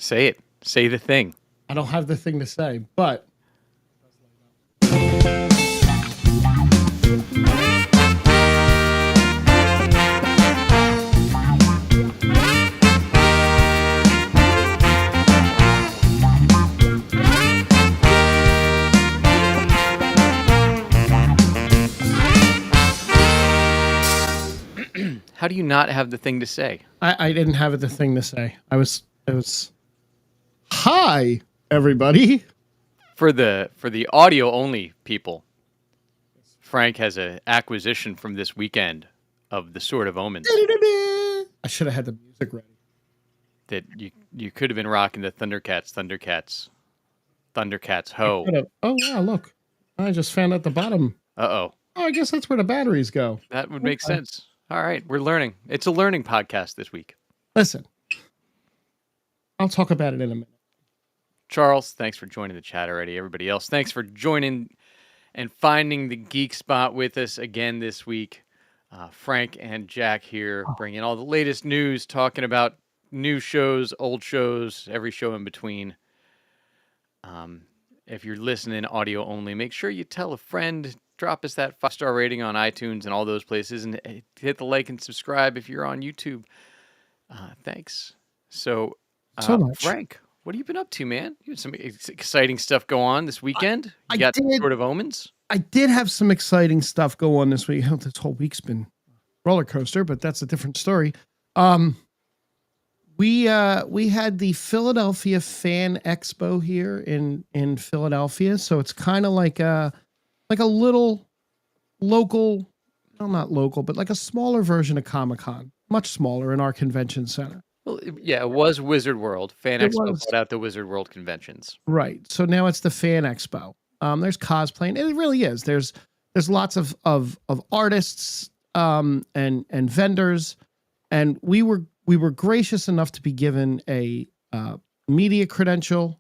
Say it. Say the thing. I don't have the thing to say, but How do you not have the thing to say? I didn't have the thing to say. It was hi everybody. For the audio only people, Frank has an acquisition from this weekend of the Sword of Omens I should have had the music ready. that you could have been rocking the Thundercats ho. Oh wow, look. I just found at the bottom. Uh-oh. Oh, I guess that's where the batteries go. That would make sense. All right, we're learning. It's a learning podcast this week. Listen, I'll talk about it in a minute. Charles, thanks for joining the chat already. Everybody else, thanks for joining and finding the geek spot with us again this week. Frank and Jack here bringing all the latest news, talking about new shows, old shows, every show in between. If you're listening audio only, make sure you tell a friend, drop us that 5-star rating on iTunes and all those places, and hit the like and subscribe if you're on YouTube. Thanks. So much. Frank, what have you been up to, man? You had some exciting stuff go on this weekend. You got Sword of Omens. I did have some exciting stuff go on this week. This whole week's been roller coaster, but that's a different story. We had the Philadelphia Fan Expo here in Philadelphia, so it's kind of like a little local, well, not local, but like a smaller version of Comic-Con, much smaller in our convention center. Well, yeah, it was Wizard World. Fan Expo put out the Wizard World conventions. Right. So now it's the Fan Expo. There's cosplaying. It really is. There's lots of artists and vendors, and we were gracious enough to be given a media credential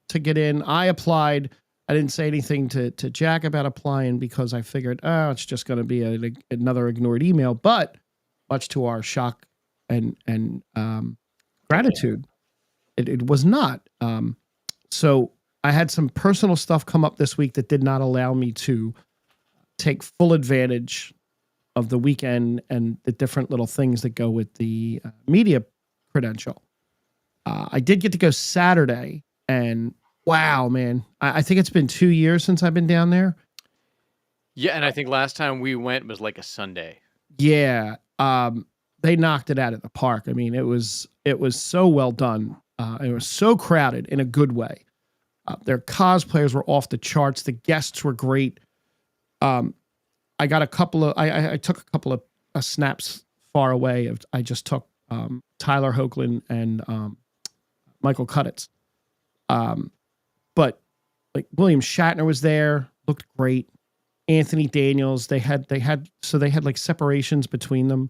to get in. I applied. I didn't say anything to Jack about applying because I figured, it's just going to be another ignored email. But much to our shock and gratitude, it was not. So I had some personal stuff come up this week that did not allow me to take full advantage of the weekend and the different little things that go with the media credential. I did get to go Saturday, and wow, man, I think it's been 2 years since I've been down there. Yeah, and I think last time we went was like a Sunday. Yeah, they knocked it out of the park. I mean, it was so well done. It was so crowded in a good way. Their cosplayers were off the charts. The guests were great. I got a couple of, I took a couple of snaps far away. I just took Tyler Hoechlin and Michael Cuditz. But like William Shatner was there, looked great. Anthony Daniels, they had like separations between them,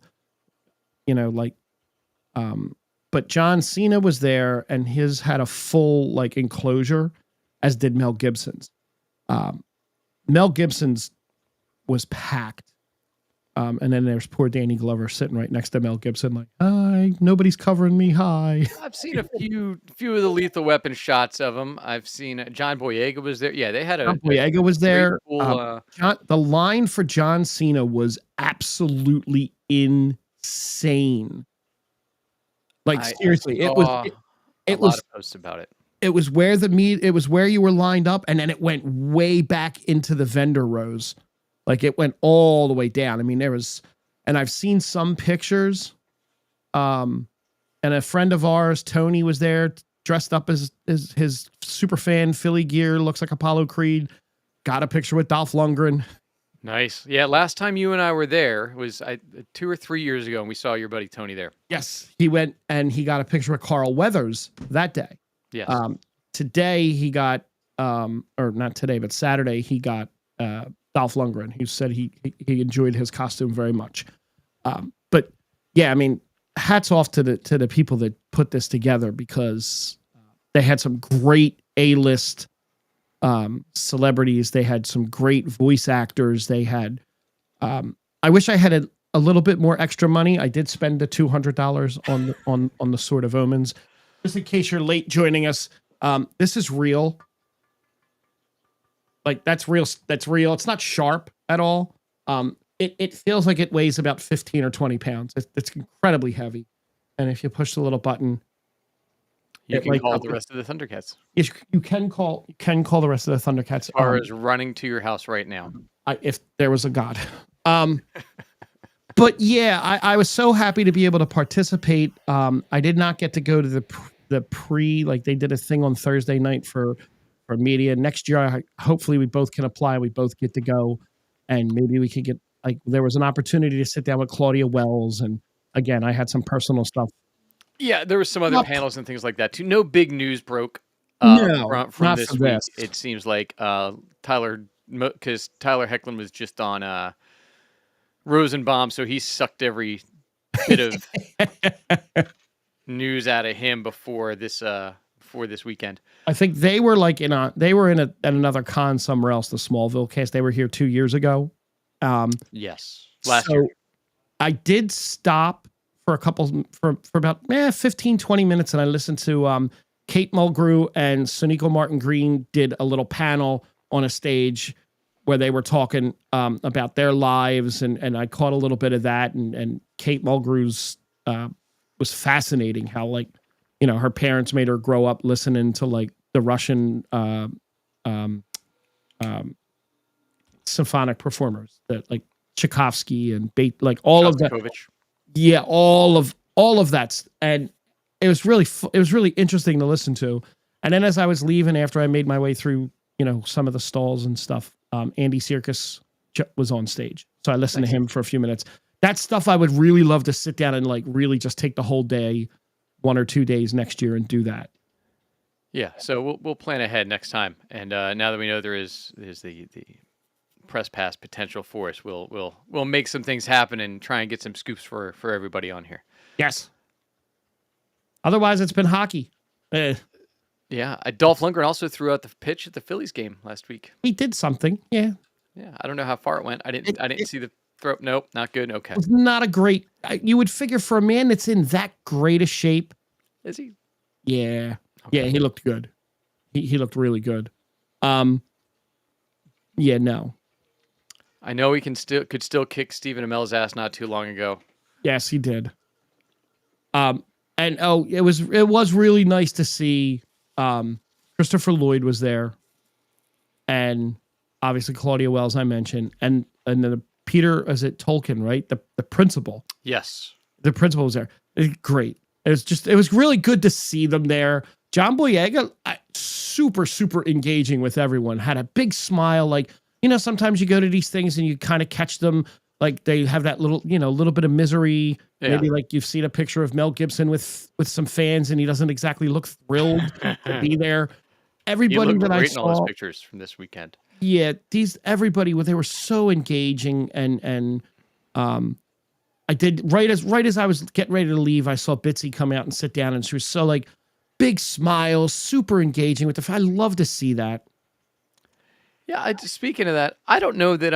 but John Cena was there, and his had a full like enclosure, as did Mel Gibson's. Mel Gibson's was packed. And then there's poor Danny Glover sitting right next to Mel Gibson, like, hi, nobody's covering me. Hi. I've seen a few of the Lethal Weapon shots of him. I've seen John Boyega was there. Yeah, they had John Boyega was there. Cool, the line for John Cena was absolutely insane. Like seriously, it was a lot of posts about it. It was where it was where you were lined up, and then it went way back into the vendor rows. Like it went all the way down. I mean, and I've seen some pictures. And a friend of ours, Tony, was there dressed up as his super fan Philly gear, looks like Apollo Creed. Got a picture with Dolph Lundgren. Nice. Yeah, last time you and I were there was 2 or 3 years ago, and we saw your buddy Tony there. Yes, he went and he got a picture with Carl Weathers that day. Yes. Today he got, or not today, but Saturday he got Dolph Lundgren. He said he enjoyed his costume very much. But yeah, I mean, hats off to the people that put this together, because they had some great A-list celebrities. They had some great voice actors. They had, I wish I had a little bit more extra money. I did spend the $200 on the Sword of Omens. just in case you're late joining us, this is real. Like that's real. That's real. It's not sharp at all. It feels like it weighs about 15 or 20 pounds. It's incredibly heavy. And if you push the little button, You it can lights call up. the rest of the Thundercats. Yes, you can call the rest of the Thundercats. As far as running to your house right now. If there was a God. But yeah, I was so happy to be able to participate. I did not get to go to the pre, like they did a thing on Thursday night for media. Next year, hopefully we both can apply. We both get to go, and maybe we could get, like, there was an opportunity to sit down with Claudia Wells, and again, I had some personal stuff. Yeah, there was some other panels and things like that too. No big news broke No, from not this for week. this. It seems like Tyler Hoechlin was just on Rosenbaum, so he sucked every bit of news out of him before this weekend. I think they were like at another con somewhere else, the Smallville cast. They were here 2 years ago. Yes, last year. I did stop for about 15, 20 minutes, and I listened to Kate Mulgrew and Sonequa Martin Green did a little panel on a stage where they were talking about their lives, and I caught a little bit of that, and Kate Mulgrew's was fascinating how, like, you know, her parents made her grow up listening to like the Russian symphonic performers, that like Tchaikovsky and like all of that. Yeah, all of that, and it was really interesting to listen to. And then as I was leaving, after I made my way through, you know, some of the stalls and stuff, Andy Serkis was on stage, so I listened to him for a few minutes. That's stuff I would really love to sit down and like really just take the whole day, 1 or 2 days next year, and do that. Yeah, so we'll plan ahead next time. And now that we know there's the press pass potential for us, we'll make some things happen and try and get some scoops for everybody on here. Yes. Otherwise, it's been hockey. Yeah, Dolph Lundgren also threw out the pitch at the Phillies game last week. He did something. Yeah. Yeah, I don't know how far it went. I didn't see the throw. Nope, not good. Okay. It's not a great. You would figure for a man that's in that great a shape. Is he? Yeah. Okay. Yeah, he looked good. He looked really good. Yeah, no. I know he could still kick Stephen Amell's ass not too long ago. Yes, he did. And it was really nice to see Christopher Lloyd was there, and obviously Claudia Wells I mentioned, and then Peter, is it Tolkien, right? The principal. Yes. The principal was there. Great. It was really good to see them there. John Boyega, super, super engaging with everyone, had a big smile. Like, you know, sometimes you go to these things and you kind of catch them, like they have that little bit of misery. Yeah. Maybe like you've seen a picture of Mel Gibson with some fans and he doesn't exactly look thrilled to be there. Everybody that I saw in all those pictures from this weekend. Yeah, everybody, they were so engaging, and I did right as I was getting ready to leave, I saw Bitsy come out and sit down, and she was so like big smiles, super engaging with I love to see that. Yeah, speaking of that, I don't know that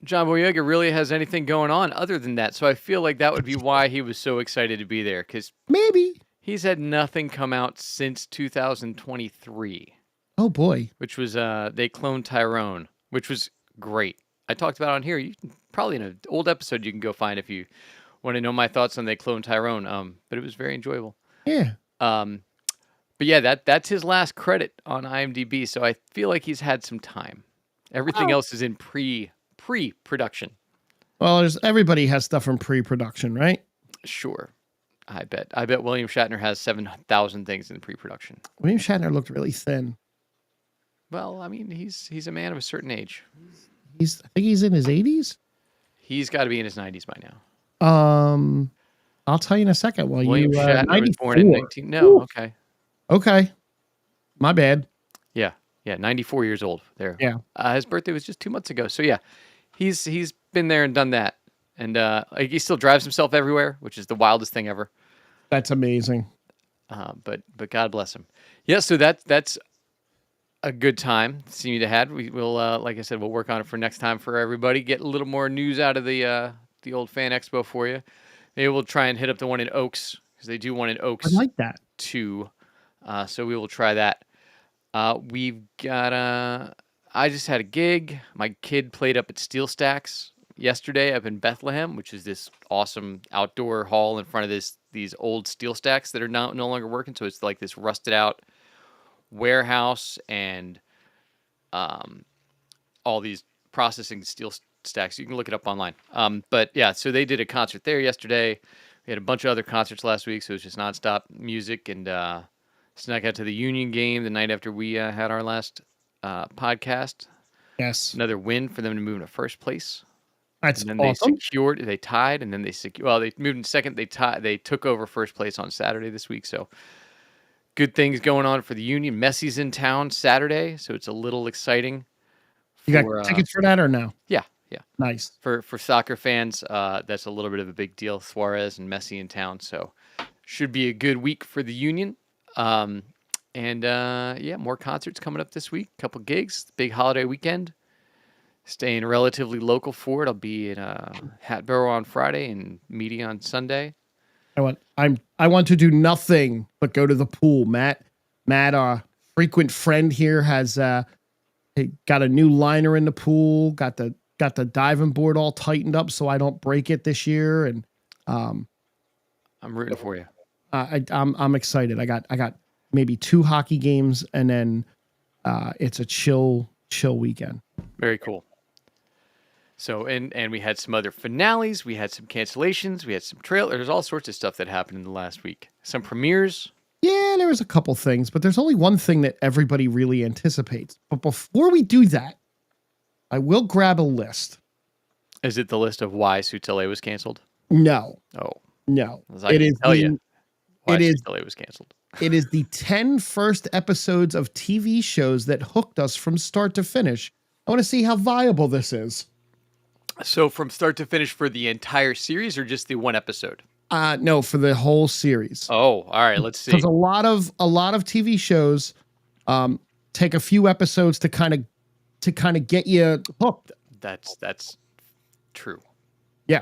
John Boyega really has anything going on other than that. So I feel like that would be why he was so excited to be there, because maybe he's had nothing come out since 2023. Oh boy! Which was they cloned Tyrone, which was great. I talked about it on here. You can, probably in an old episode you can go find if you want to know my thoughts on they cloned Tyrone. But it was very enjoyable. Yeah. But yeah, that's his last credit on IMDb. So I feel like he's had some time. Everything else is in pre-production. Well, everybody has stuff in pre-production, right? Sure. I bet William Shatner has 7,000 things in pre-production. William Shatner looked really thin. Well, I mean, he's a man of a certain age. I think he's in his 80s. He's got to be in his 90s by now. I'll tell you in a second. Well, William Shatner was born in 19. No, Ooh. Okay. My bad. Yeah, 94 years old there. Yeah. His birthday was just 2 months ago. So yeah, he's been there and done that, and he still drives himself everywhere, which is the wildest thing ever. That's amazing. But God bless him. Yeah. So that's a good time seeming to have. We'll like I said, we'll work on it for next time for everybody. Get a little more news out of the old fan expo for you. Maybe we'll try and hit up the one in Oaks because they do one in I Oaks like that. too. So we will try that. We've got I just had a gig. My kid played up at Steel Stacks yesterday up in Bethlehem, which is this awesome outdoor hall in front of these old steel stacks that are no longer working. So it's like this rusted out warehouse and all these processing steel stacks. You can look it up online. But yeah, so they did a concert there yesterday. We had a bunch of other concerts last week, so it was just nonstop music, and snuck out to the Union game the night after we had our last podcast. Yes. Another win for them to move into first place. That's And then awesome. they tied, and then they moved in second. They took over first place on Saturday this week. So good things going on for the Union. Messi's in town Saturday, so it's a little exciting. You got tickets for that or no? Yeah, yeah. Nice. For soccer fans, that's a little bit of a big deal. Suarez and Messi in town, so should be a good week for the Union. Yeah, more concerts coming up this week. Couple gigs, big holiday weekend. Staying relatively local for it. I'll be in Hatboro on Friday and Media on Sunday. I want to do nothing but go to the pool. Matt, our frequent friend here, has got a new liner in the pool. Got the diving board all tightened up so I don't break it this year. And I'm rooting for you. I'm excited. I got maybe 2 hockey games, and then it's a chill weekend. Very cool. So, and we had some other finales. We had some cancellations. We had some trailers. There's all sorts of stuff that happened in the last week. Some premieres. Yeah, there was a couple things, but there's only one thing that everybody really anticipates. But before we do that, I will grab a list. Is it the list of why Suitele was canceled? No. Oh. No. It is tell you why Suitele was canceled. It is the 10 first episodes of TV shows that hooked us from start to finish. I want to see how viable this is. So from start to finish for the entire series or just the one episode? No, for the whole series. Oh, all right. Let's see. Because a lot of TV shows take a few episodes to kind of get you hooked. That's true. Yeah.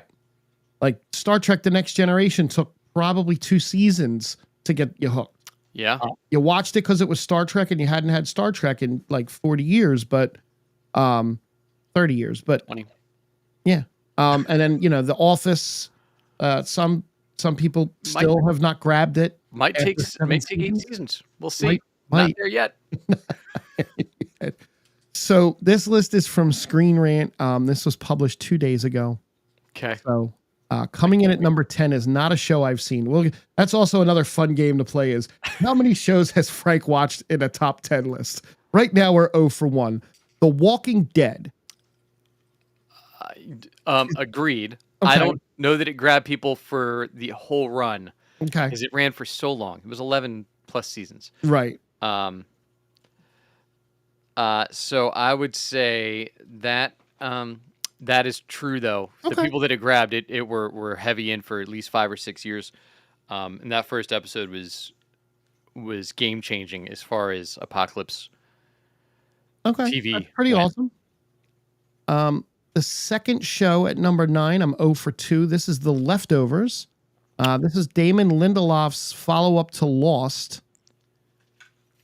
Like Star Trek The Next Generation took probably 2 seasons to get you hooked. Yeah. You watched it because it was Star Trek and you hadn't had Star Trek in like 40 years, but 30 years, but 20. Yeah. And then, The Office, some people still have not grabbed it. Might take 8 seasons. We'll see. Not there yet. So this list is from Screen Rant. This was published 2 days ago. Okay. So coming in at number 10 is not a show I've seen. Well, that's also another fun game to play is how many shows has Frank watched in a top 10 list? Right now we're 0 for 1. The Walking Dead. Agreed. Okay. I don't know that it grabbed people for the whole run. Okay. Because it ran for so long. It was 11 plus seasons. Right. So I would say that that is true though. Okay. The people that it grabbed it were heavy in for at least 5 or 6 years. And that first episode was game changing as far as Apocalypse TV. That's pretty awesome. The second show at number 9, I'm 0 for 2. This is The Leftovers. This is Damon Lindelof's follow-up to Lost.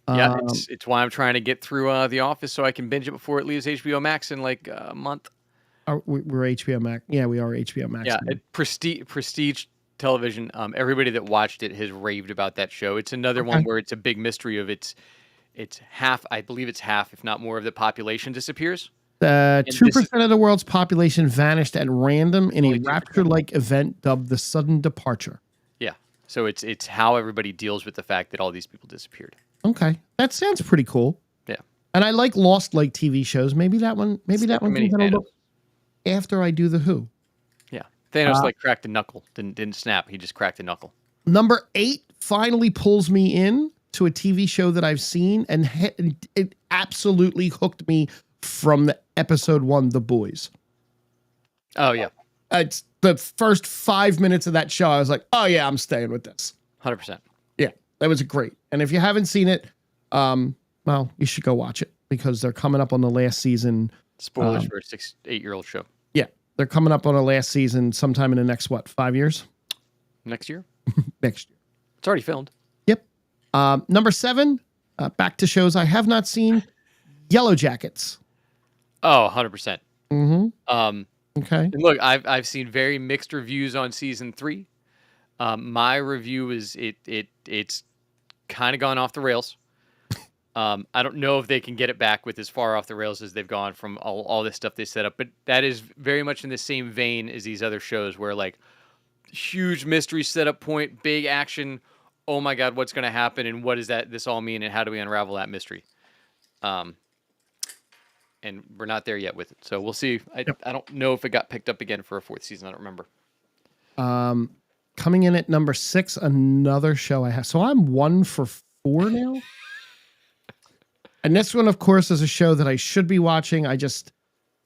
Yeah, it's why I'm trying to get through The Office so I can binge it before it leaves HBO Max in like a month. We're HBO Max. Yeah, we are HBO Max. Yeah, Prestige Television. Everybody that watched it has raved about that show. It's another one where it's a big mystery of it's half. I believe it's half, if not more, of the population disappears. 2% of the world's population vanished at random in a rapture-like event dubbed the Sudden Departure. Yeah, so it's how everybody deals with the fact that all these people disappeared. Okay, that sounds pretty cool. Yeah, and I like Lost-like TV shows. Maybe that one can get a look after I do The Who. Yeah, Thanos cracked a knuckle. Didn't snap. He just cracked a knuckle. Number 8 finally pulls me in to a TV show that I've seen, and it absolutely hooked me from the episode 1, The Boys. Oh yeah, it's the first 5 minutes of that show. I was like, oh yeah, I'm staying with this. 100%. Yeah, that was great. And if you haven't seen it, well, you should go watch it because they're coming up on the last season. Spoilers for a 8-year-old show. Yeah, they're coming up on the last season sometime in the next 5 years? Next year. Next year. It's already filmed. Yep. Number 7, back to shows I have not seen. Yellow Jackets. Oh, 100%. Mm-hmm. Okay. And look, I've seen very mixed reviews on season 3. My review is it's kind of gone off the rails. I don't know if they can get it back with as far off the rails as they've gone from all this stuff they set up, but that is very much in the same vein as these other shows where like huge mystery setup point, big action. Oh my God, what's going to happen? And what does this all mean? And how do we unravel that mystery? And we're not there yet with it. So we'll see. I don't know if it got picked up again for a 4th season. I don't remember. Coming in at number 6, another show I have. So I'm 1 for 4 now. And this one, of course, is a show that I should be watching. I just,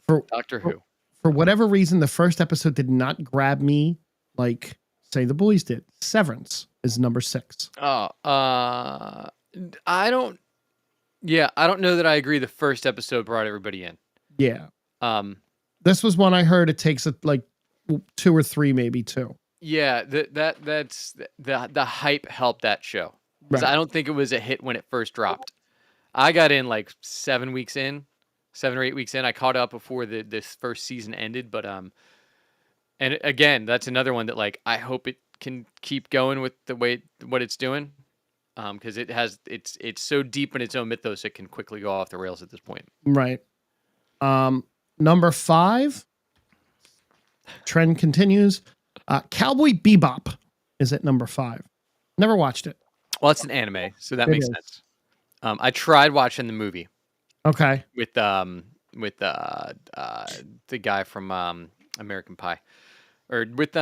Doctor Who. For whatever reason, the first episode did not grab me like, say, The Boys did. Severance is number 6. Oh, I don't know that I agree the first episode brought everybody in. Yeah. This was one I heard it takes like 2 or 3, maybe 2. Yeah, that's the hype helped that show. Because I don't think it was a hit when it first dropped. I got in like 7 or 8 weeks in. I caught up before this first season ended, but and again, that's another one that like I hope it can keep going with the way what it's doing, because it's so deep in its own mythos it can quickly go off the rails at this point. Right. Number 5. Trend continues. Cowboy Bebop is at number 5. Never watched it. Well, it's an anime, so that makes sense. I tried watching the movie. Okay. With the guy from American Pie, or with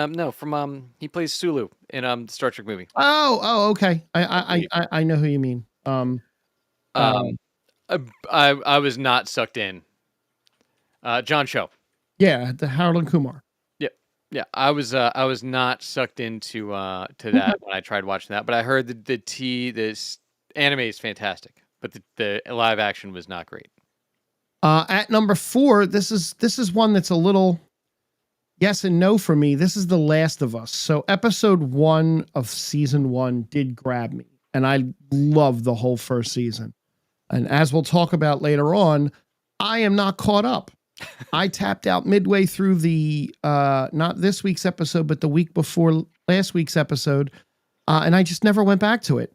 he plays Sulu in the Star Trek movie. Oh, okay. I know who you mean. I was not sucked in. John Cho. Yeah, the Harold and Kumar. Yeah, I was not sucked into to that when I tried watching that, but I heard this anime is fantastic, but the live action was not great. At number 4, this is one that's a little yes and no for me. This is The Last of Us. So episode 1 of season 1 did grab me, and I loved the whole first season. And as we'll talk about later on, I am not caught up. I tapped out midway through the not this week's episode, but the week before last week's episode, and I just never went back to it.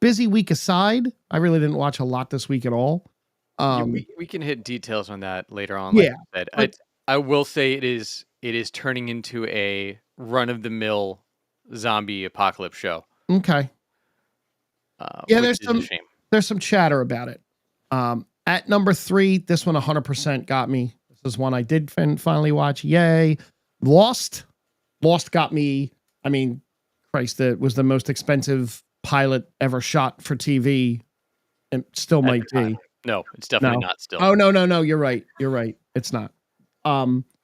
Busy week aside, I really didn't watch a lot this week at all. We can hit details on that later on. Like I said. I will say it is turning into a run of the mill zombie apocalypse show. Okay. There's some chatter about it. At number 3, this one 100% got me. This is one I did finally watch. Yay. Lost got me. I mean, Christ, it was the most expensive pilot ever shot for TV, and still might be. No, it's definitely not still. Oh, no. You're right. It's not.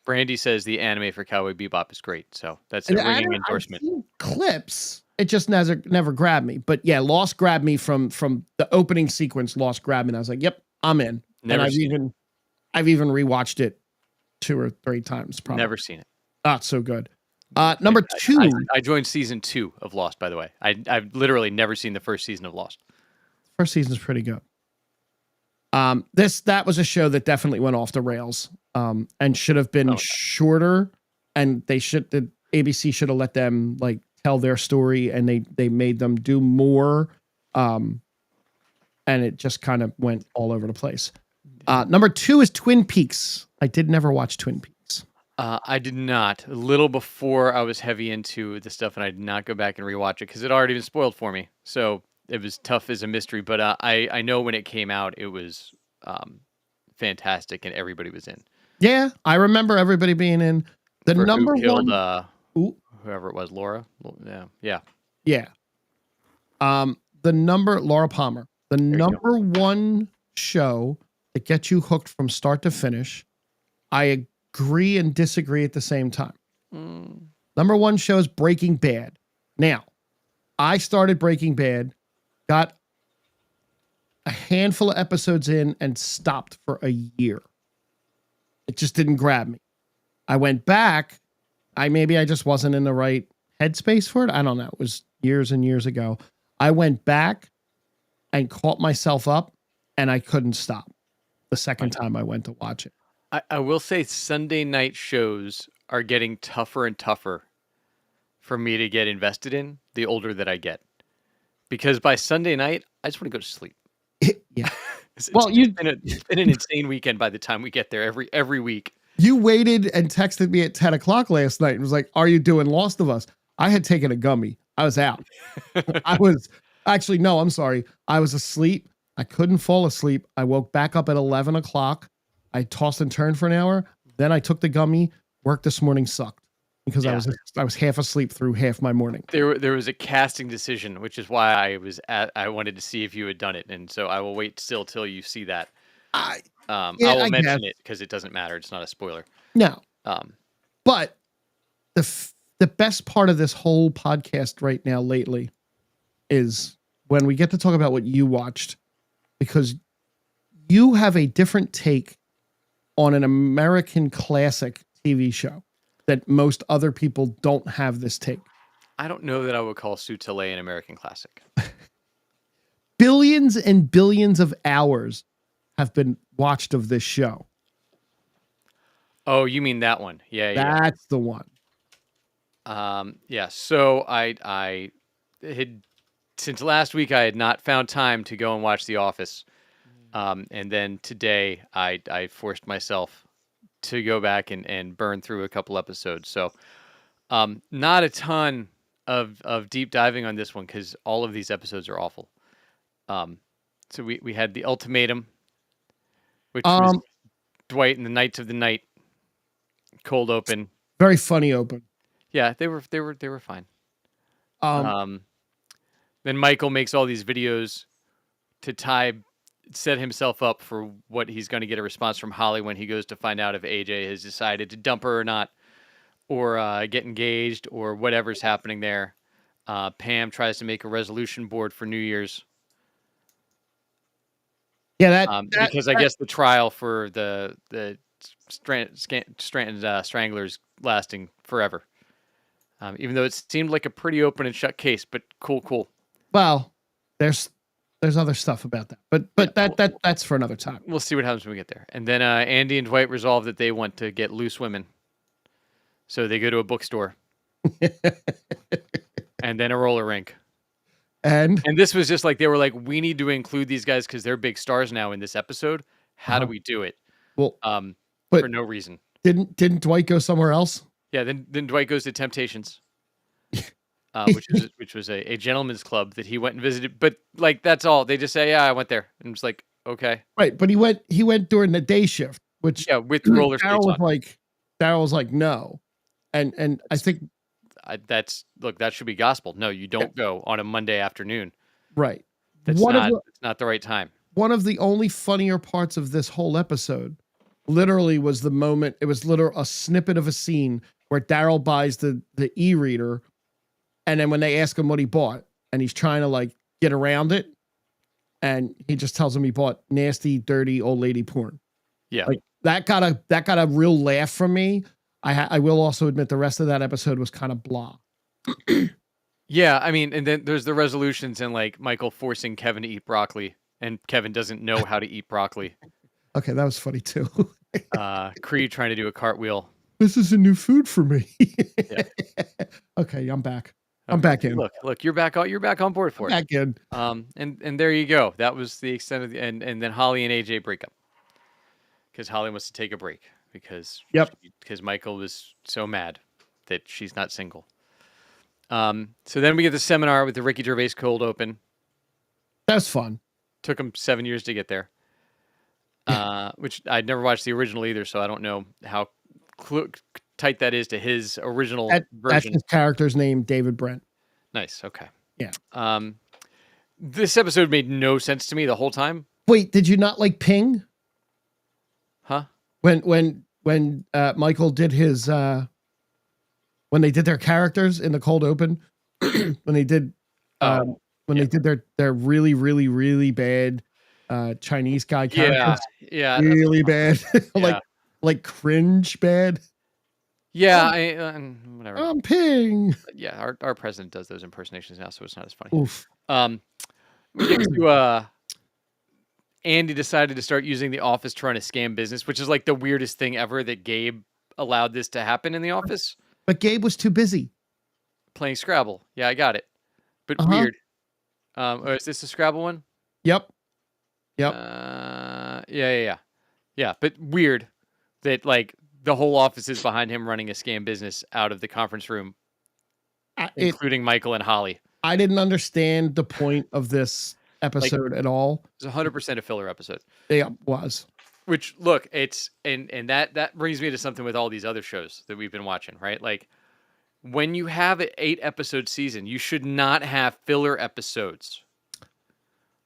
Brandy says the anime for Cowboy Bebop is great. So that's a ringing endorsement. I've seen clips. It just never grabbed me. But yeah, Lost grabbed me from the opening sequence. Lost grabbed me, and I was like, "Yep, I'm in." I've even rewatched it 2 or 3 times. Probably never seen it. Oh, it's so good. Number 2. I joined season 2 of Lost. By the way, I've literally never seen the first season of Lost. First season is pretty good. That was a show that definitely went off the rails. And should have been shorter, and the ABC should have let them like tell their story, and they made them do more. And it just kind of went all over the place. Number 2 is Twin Peaks. I did never watch Twin Peaks. I did not. A little before I was heavy into the stuff, and I did not go back and rewatch it because it already been spoiled for me. So it was tough as a mystery. But I know when it came out, it was fantastic, and everybody was in. Yeah, I remember everybody being in. The For number who killed, one, whoever it was, Laura. Yeah. Laura Palmer. The number 1 show that gets you hooked from start to finish. I agree and disagree at the same time. Number 1 show is Breaking Bad. Now, I started Breaking Bad, got a handful of episodes in, and stopped for a year. It just didn't grab me. I went back. I just wasn't in the right headspace for it. I don't know. It was years and years ago. I went back and caught myself up, and I couldn't stop the second time I went to watch it. I will say Sunday night shows are getting tougher and tougher for me to get invested in the older that I get. Because by Sunday night, I just want to go to sleep. Yeah. It's Well, it's been an insane weekend by the time we get there every week. you waited and texted me at 10 o'clock last night and was like, "Are you doing Lost of Us?" I had taken a gummy. I was out. I was actually, no, I'm sorry. I was asleep. I couldn't fall asleep. I woke back up at 11 o'clock. I tossed and turned for an hour. Then I took the gummy. Work this morning sucked because Yeah. I was half asleep through half my morning. There was a casting decision, which is why I wanted to see if you had done it, and so I will wait still till you see that. I I Yeah, will I mention guess. it because it doesn't matter. It's not a spoiler. No, Um, but the best part of this whole podcast right now lately is when we get to talk about what you watched, because you have a different take on an American classic TV show that most other people don't have this take. I don't know that I would call Suitele an American classic. Billions and billions of hours have been watched of this show. Oh, you mean that one? Yeah, That's the one. yeah. So I had since last week I had not found time to go and watch The Office, and then today I forced myself to go back and burn through a couple episodes. So, not a ton of deep diving on this one because all of these episodes are awful. So we had The Ultimatum, which was Dwight and the Knights of the Night, cold open. Very funny open. Yeah, they were fine. Um, Then Michael makes all these videos to set himself up for what he's going to get a response from Holly when he goes to find out if AJ has decided to dump her or not, or get engaged, or whatever's happening there. Pam tries to make a resolution board for New Year's. Yeah, because I guess the trial for the Stranglers lasting forever. Even though it seemed like a pretty open and shut case, but cool. Well, there's other stuff about that, but that's for another time. We'll see what happens when we get there. And then Andy and Dwight resolve that they want to get loose women, so they go to a bookstore, and then a roller rink. And this was just like they were like, we need to include these guys because they're big stars now in this episode. How do we do it? Well, for no reason. Didn't Dwight go somewhere else? Yeah, then Dwight goes to Temptations, which was a gentleman's club that he went and visited. But like that's all. They just say, yeah, I went there, and it's like, okay, right. But he went during the day shift, which with roller skates on. Daryl was like, no, and I think that should be gospel. No, you don't go on a Monday afternoon. Right. It's not the right time. One of the only funnier parts of this whole episode literally was the moment. It was literally a snippet of a scene where Daryl buys the e-reader, and then when they ask him what he bought, and he's trying to like get around it, and he just tells them he bought nasty, dirty old lady porn. Yeah. Like that got a real laugh from me. I will also admit the rest of that episode was kind of blah. Yeah, I mean, and then there's the resolutions and like Michael forcing Kevin to eat broccoli, and Kevin doesn't know how to eat broccoli. Okay, that was funny too. Creed trying to do a cartwhile. This is a new food for me. Yeah. Okay, I'm back. I'm back in. Look, you're back on board for it. Back in. And there you go. That was the extent of and then Holly and AJ break up because Holly wants to take a break because Michael was so mad that she's not single. So then we get the seminar with the Ricky Gervais cold open. That was fun. Took him 7 years to get there. Which I'd never watched the original either, so I don't know how tight that is to his original version. That's his character's name, David Brent. Nice. Okay. Yeah. This episode made no sense to me the whole time. Wait, did you not like Ping? Huh? When Michael did his when they did their characters in the cold open, when they did they did their really really really bad Chinese guy characters. Yeah. Really bad. Like cringe bad. Yeah, whatever. Ping. Yeah, our president does those impersonations now, so it's not as funny. Oof. We get to Andy decided to start using the office to run a scam business, which is like the weirdest thing ever that Gabe allowed this to happen in the office. But Gabe was too busy. Playing Scrabble. Yeah, I got it. But Uh-huh. weird. Is this a Scrabble one? Yep. Yeah. But weird that like the whole office is behind him running a scam business out of the conference room, including Michael and Holly. I didn't understand the point of this episode at all. It's 100% a filler episode. Yeah, was. Which look, it's and that brings me to something with all these other shows that we've been watching, right? Like when you have an 8-episode season, you should not have filler episodes,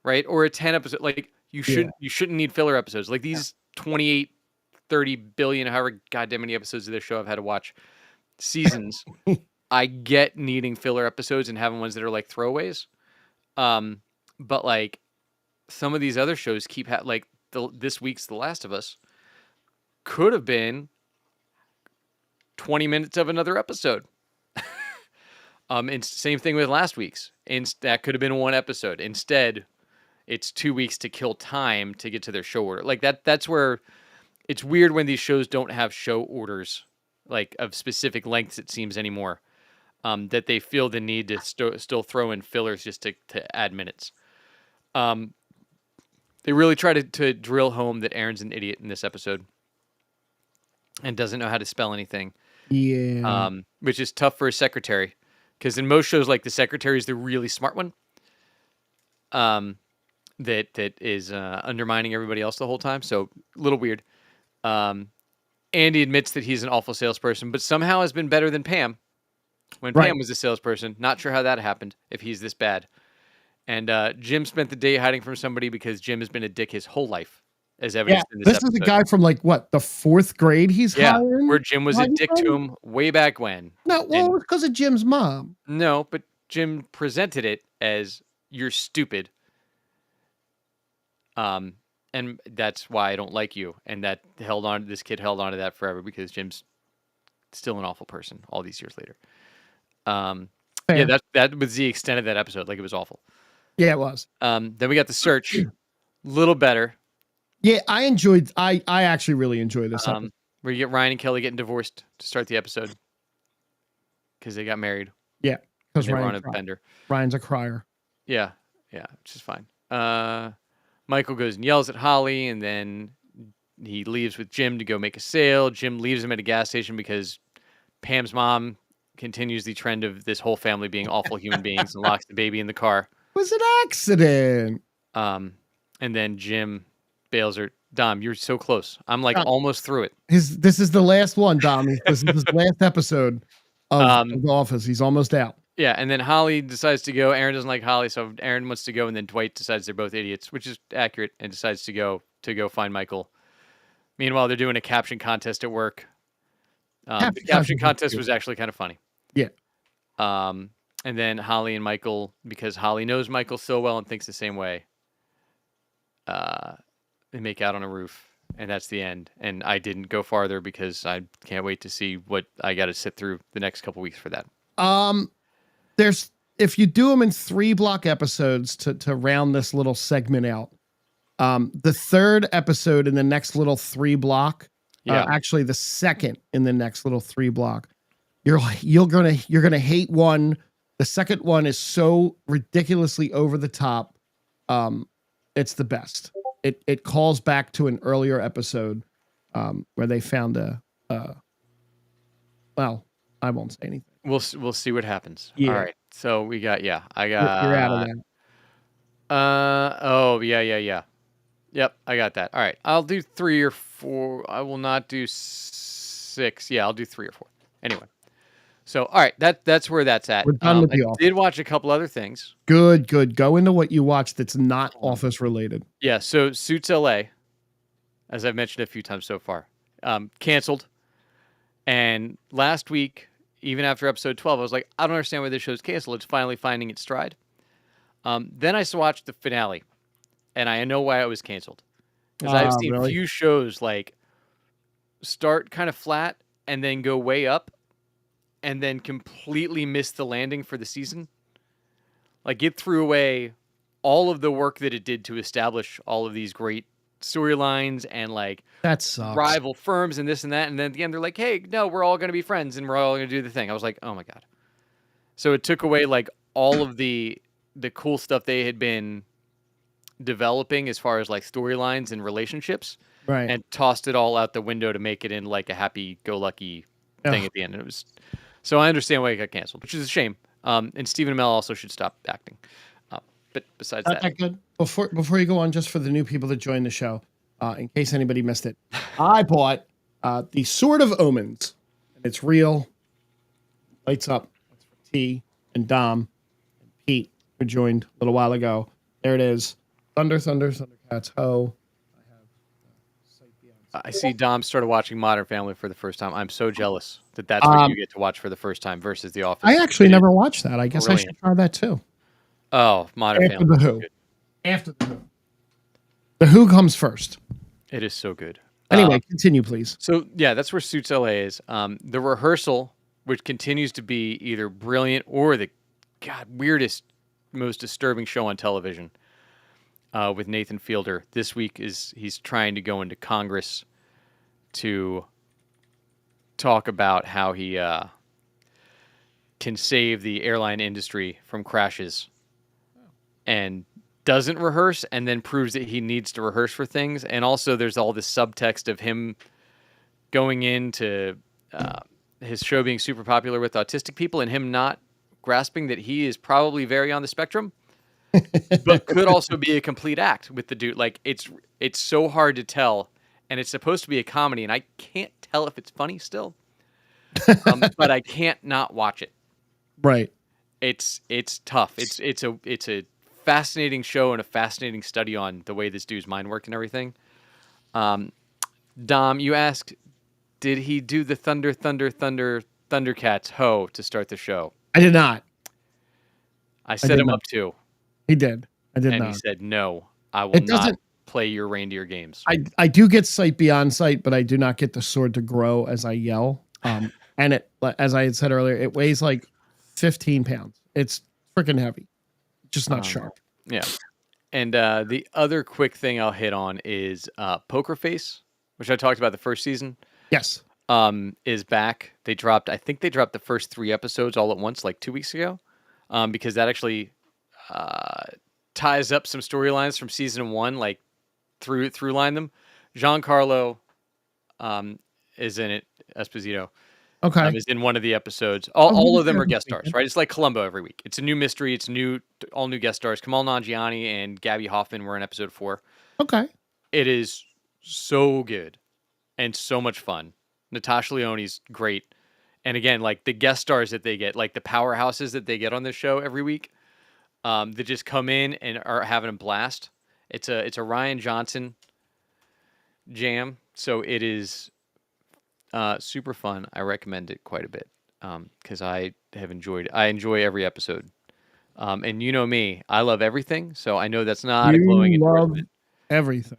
right? Or a 10-episode. Like you shouldn't need filler episodes. Like these 28, 30 billion, however goddamn many episodes of this show I've had to watch seasons. I get needing filler episodes and having ones that are like throwaways. But like some of these other shows keep like this week's The Last of Us could have been 20 minutes of another episode. And same thing with last week's. That could have been one episode. Instead, it's 2 weeks to kill time to get to their show order. Like that's where it's weird when these shows don't have show orders like of specific lengths, it seems anymore. That they feel the need to still throw in fillers just to add minutes. They really try to drill home that Aaron's an idiot in this episode and doesn't know how to spell anything. Yeah. Which is tough for a secretary because in most shows, like the secretary is the really smart one. That is undermining everybody else the whole time. So a little weird. Andy admits that he's an awful salesperson, but somehow has been better than Pam when Pam was a salesperson. Not sure how that happened if he's this bad. And Jim spent the day hiding from somebody because Jim has been a dick his whole life, as evidenced in this episode. This is the guy from like what, the 4th grade he's hiring? Where Jim was a dick to him way back when. No, well, it was because of Jim's mom. No, but Jim presented it as you're stupid. And that's why I don't like you. And this kid held on to that forever because Jim's still an awful person all these years later. Yeah, that was the extent of that episode. Like it was awful. Yeah, it was. Then we got The Search. Little better. Yeah, I actually really enjoyed this episode. Where you get Ryan and Kelly getting divorced to start the episode. Because they got married. Yeah. Because they were on a bender. Ryan's a crier. Yeah, which is fine. Michael goes and yells at Holly, and then he leaves with Jim to go make a sale. Jim leaves him at a gas station because Pam's mom continues the trend of this whole family being awful human beings and locks the baby in the car. It was an accident. And then Jim bails her. Dom, you're so close. I'm like almost through it. This is the last one, Dom. This is his last episode of The Office. He's almost out. Yeah, and then Holly decides to go. Aaron doesn't like Holly, so Aaron wants to go, and then Dwight decides they're both idiots, which is accurate, and decides to go find Michael. Meanwhile, they're doing a caption contest at work. The caption contest was actually kind of funny. Yeah. And then Holly and Michael, because Holly knows Michael so well and thinks the same way, they make out on a roof, and that's the end. And I didn't go farther because I can't wait to see what I got to sit through the next couple weeks for that. If you do them in 3-block episodes to round this little segment out, the 3rd episode in the next little 3-block, actually the 2nd in the next little 3-block, you're gonna hate one. The 2nd one is so ridiculously over the top. It's the best. It calls back to an earlier episode where they found well, I won't say anything. We'll see what happens. Yeah. All right. So we got I got. You're out of that. Oh yeah. Yep, I got that. All right. I'll do 3 or 4. I will not do 6. Yeah, I'll do 3 or 4. Anyway. So all right, that's where that's at. We're done with the Office. Did watch a couple other things. Good. Go into what you watched that's not Office related. Yeah. So Suits LA, as I've mentioned a few times so far, canceled. And last week, even after episode 12, I was like, I don't understand why this show's canceled. It's finally finding its stride. Then I watched the finale, and I know why it was canceled. Because I've seen few shows like start kind of flat and then go way up and then completely miss the landing for the season. Like, it threw away all of the work that it did to establish all of these great storylines and like That sucks. rival firms and this and that. And then at the end, they're like, hey, no, we're all going to be friends and we're all going to do the thing. I was like, oh my God. So it took away like all of the cool stuff they had been developing as far as like storylines and relationships, Right. and tossed it all out the window to make it in like a happy-go-lucky thing Ugh. at the end. And it was so I understand why it got canceled, which is a shame. And Stephen Amell also should stop acting. But besides Not that, that good. Before you go on, just for the new people that joined the show, in case anybody missed it, I bought the Sword of Omens, and it's real. Lights up. That's for T and Dom and Pete, who joined a little while ago. There it is. Thundercats, ho. I see Dom started watching Modern Family for the first time. I'm so jealous that that's what you get to watch for the first time versus The Office. I actually It is never watched that. I guess I should brilliant. try that too. Oh, Modern After Family. the is so Who. good. After the Who. The Who comes first. It is so good. Anyway, continue, please. So yeah, that's where Suits LA is. The rehearsal, which continues to be either brilliant or the weirdest, most disturbing show on television, with Nathan Fielder. This week he's trying to go into Congress to talk about how he can save the airline industry from crashes, and doesn't rehearse and then proves that he needs to rehearse for things. And also there's all this subtext of him going into his show being super popular with autistic people and him not grasping that he is probably very on the spectrum, but could also be a complete act with the dude. Like, it's so hard to tell, and it's supposed to be a comedy, and I can't tell if it's funny still, but I can't not watch it. Right. It's tough. It's a fascinating show and a fascinating study on the way this dude's mind worked and everything. Dom, you asked, did he do the Thundercats ho to start the show? I did not. I set him up too. He did. I did and not. he said, no, I will It not doesn't. play your reindeer games. I do get sight beyond sight, but I do not get the sword to grow as I yell. And it, as I had said earlier, it weighs like 15 pounds. It's freaking heavy, just not sharp. Yeah. And the other quick thing I'll hit on is Poker Face, which I talked about the first season. Yes. Is back. I think they dropped the first 3 episodes all at once, like 2 weeks ago, because that actually ties up some storylines from season 1, like through line them. Giancarlo is in it. Esposito. Okay. Is in one of the episodes. All of them are guest stars, weekend. right? It's like Columbo every week. It's a new mystery. It's all new guest stars. Kamal Nanjiani and Gabby Hoffman were in episode 4. Okay. It is so good and so much fun. Natasha Lyonne's great. And again, like the guest stars that they get, like the powerhouses that they get on this show every week, that just come in and are having a blast. It's a Ryan Johnson jam. So it is super fun. I recommend it quite a bit because I enjoy every episode. And you know me, I love everything. So I know that's not a glowing endorsement. Everything.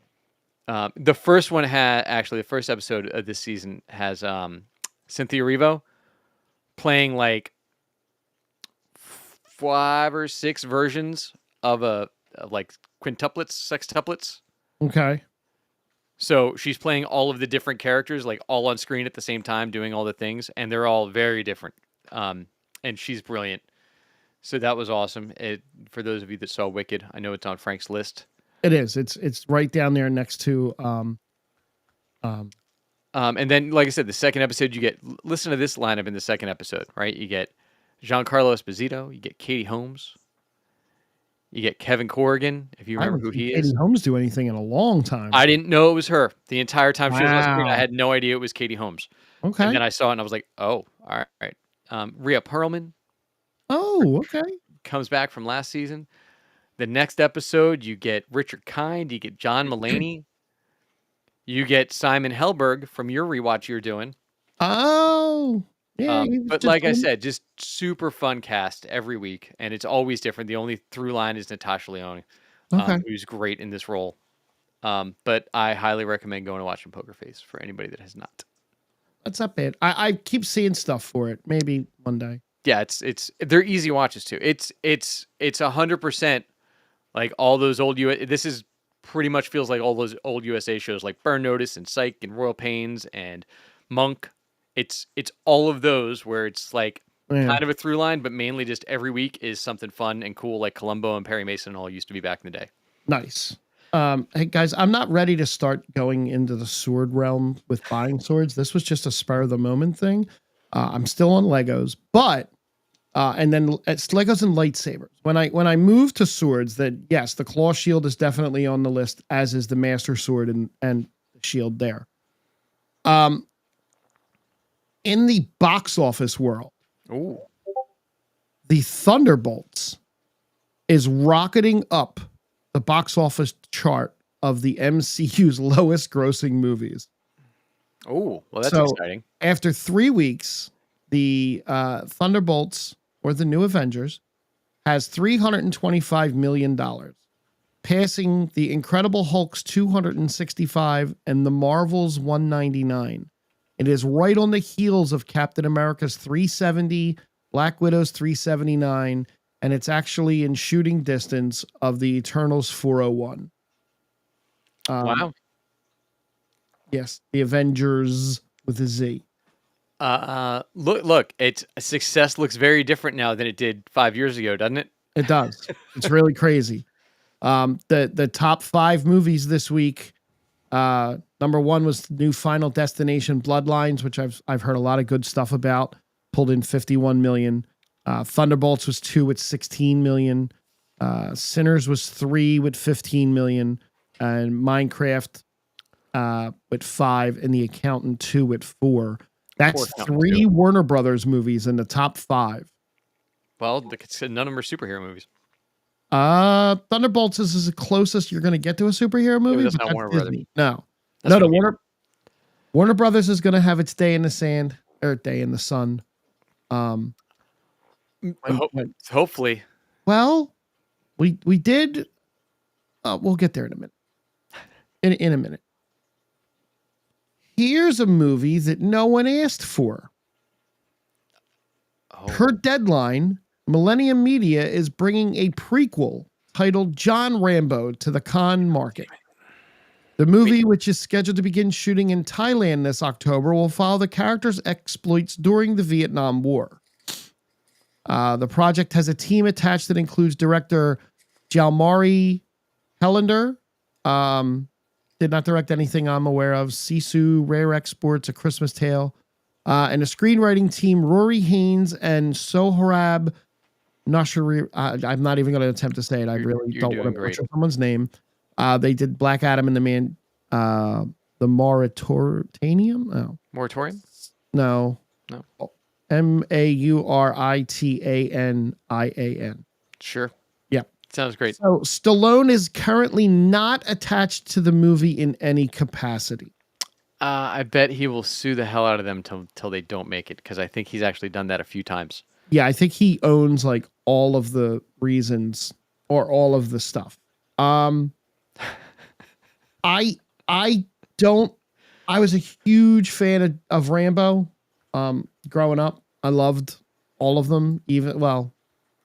The first one the first episode of this season has Cynthia Erivo playing like 5 or 6 versions of like quintuplets, sextuplets. Okay. So she's playing all of the different characters, like all on screen at the same time, doing all the things, and they're all very different. And she's brilliant. So that was awesome. For those of you that saw Wicked, I know it's on Frank's list. It is. It's right down there next to. And then, like I said, the second episode, listen to this lineup in the second episode, right? You get Giancarlo Esposito, you get Katie Holmes, you get Kevin Corrigan, if you remember who he is. Katie Holmes do anything in a long time. I didn't know it was her the entire time she was on screen. I Wow. had no idea it was Katie Holmes. Okay. And then I saw it and I was like, oh, all right. Rhea Perlman Oh, okay. comes back from last season. The next episode, you get Richard Kind, you get John Mulaney, you get Simon Helberg from your rewatch you're doing. Oh, yeah. But like I said, just super fun cast every week, and it's always different. The only through line is Natasha Lyonne, who's great in this role. But I highly recommend going to watching Poker Face for anybody that has not. That's not bad. I keep seeing stuff for it. Maybe one day. Yeah, they're easy watches too. It's 100% like all those old this is pretty much feels like all those old USA shows like Burn Notice and Psych and Royal Pains and Monk. It's all of those where it's like Yeah. kind of a through line, but mainly just every week is something fun and cool, like Columbo and Perry Mason all used to be back in the day. Nice. Hey guys, I'm not ready to start going into the sword realm with buying swords. This was just a spur of the moment thing. I'm still on Legos, but and then it's Legos and lightsabers. When I move to swords, that yes, the claw shield is definitely on the list, as is the master sword and the shield there. In the box office world, Ooh. the Thunderbolts is rocketing up the box office chart of the MCU's lowest grossing movies. Oh, well, that's So exciting. after 3 weeks, the Thunderbolts, or the New Avengers, has $325 million, passing the Incredible Hulk's 265 and the Marvels 199. It is right on the heels of Captain America's 370, Black Widow's 379, and it's actually in shooting distance of the Eternals 401. Wow. Yes, the Avengers with a Z. Look, it's success looks very different now than it did 5 years ago, doesn't it? It does. It's really crazy. The top 5 movies this week. Number 1 was the new Final Destination Bloodlines, which I've heard a lot of good stuff about. Pulled in 51 million. Thunderbolts was 2 with 16 million. Sinners was 3 with 15 million, and Minecraft with 5, and The Accountant 2 with 4. That's 3 Warner Brothers movies in the top 5. Well, none of them are superhero movies. Thunderbolts is the closest you're going to get to a superhero movie. That's not Warner Brothers. No, the Warner Brothers is going to have its day in the sand or day in the sun. Hopefully. Well, we did. We'll get there in a minute. In a minute. Here's a movie that no one asked for. Per deadline, Millennium Media is bringing a prequel titled John Rambo to the Cannes market. The movie, which is scheduled to begin shooting in Thailand this October, will follow the character's exploits during the Vietnam War. The project has a team attached that includes director Jalmari Helander. Did not direct anything I'm aware of. Sisu, Rare Exports, A Christmas Tale. And a screenwriting team, Rory Haynes and Sohrab Nashiri. I'm not even going to attempt to say it. I really don't want to butcher someone's name. They did Black Adam and the Moratorium. Oh. Moratorium? No. Mauritannian. Sure. Yeah. Sounds great. So Stallone is currently not attached to the movie in any capacity. I bet he will sue the hell out of them till they don't make it, because I think he's actually done that a few times. Yeah, I think he owns like all of the reasons or all of the stuff. I was a huge fan of Rambo. Growing up, I loved all of them. The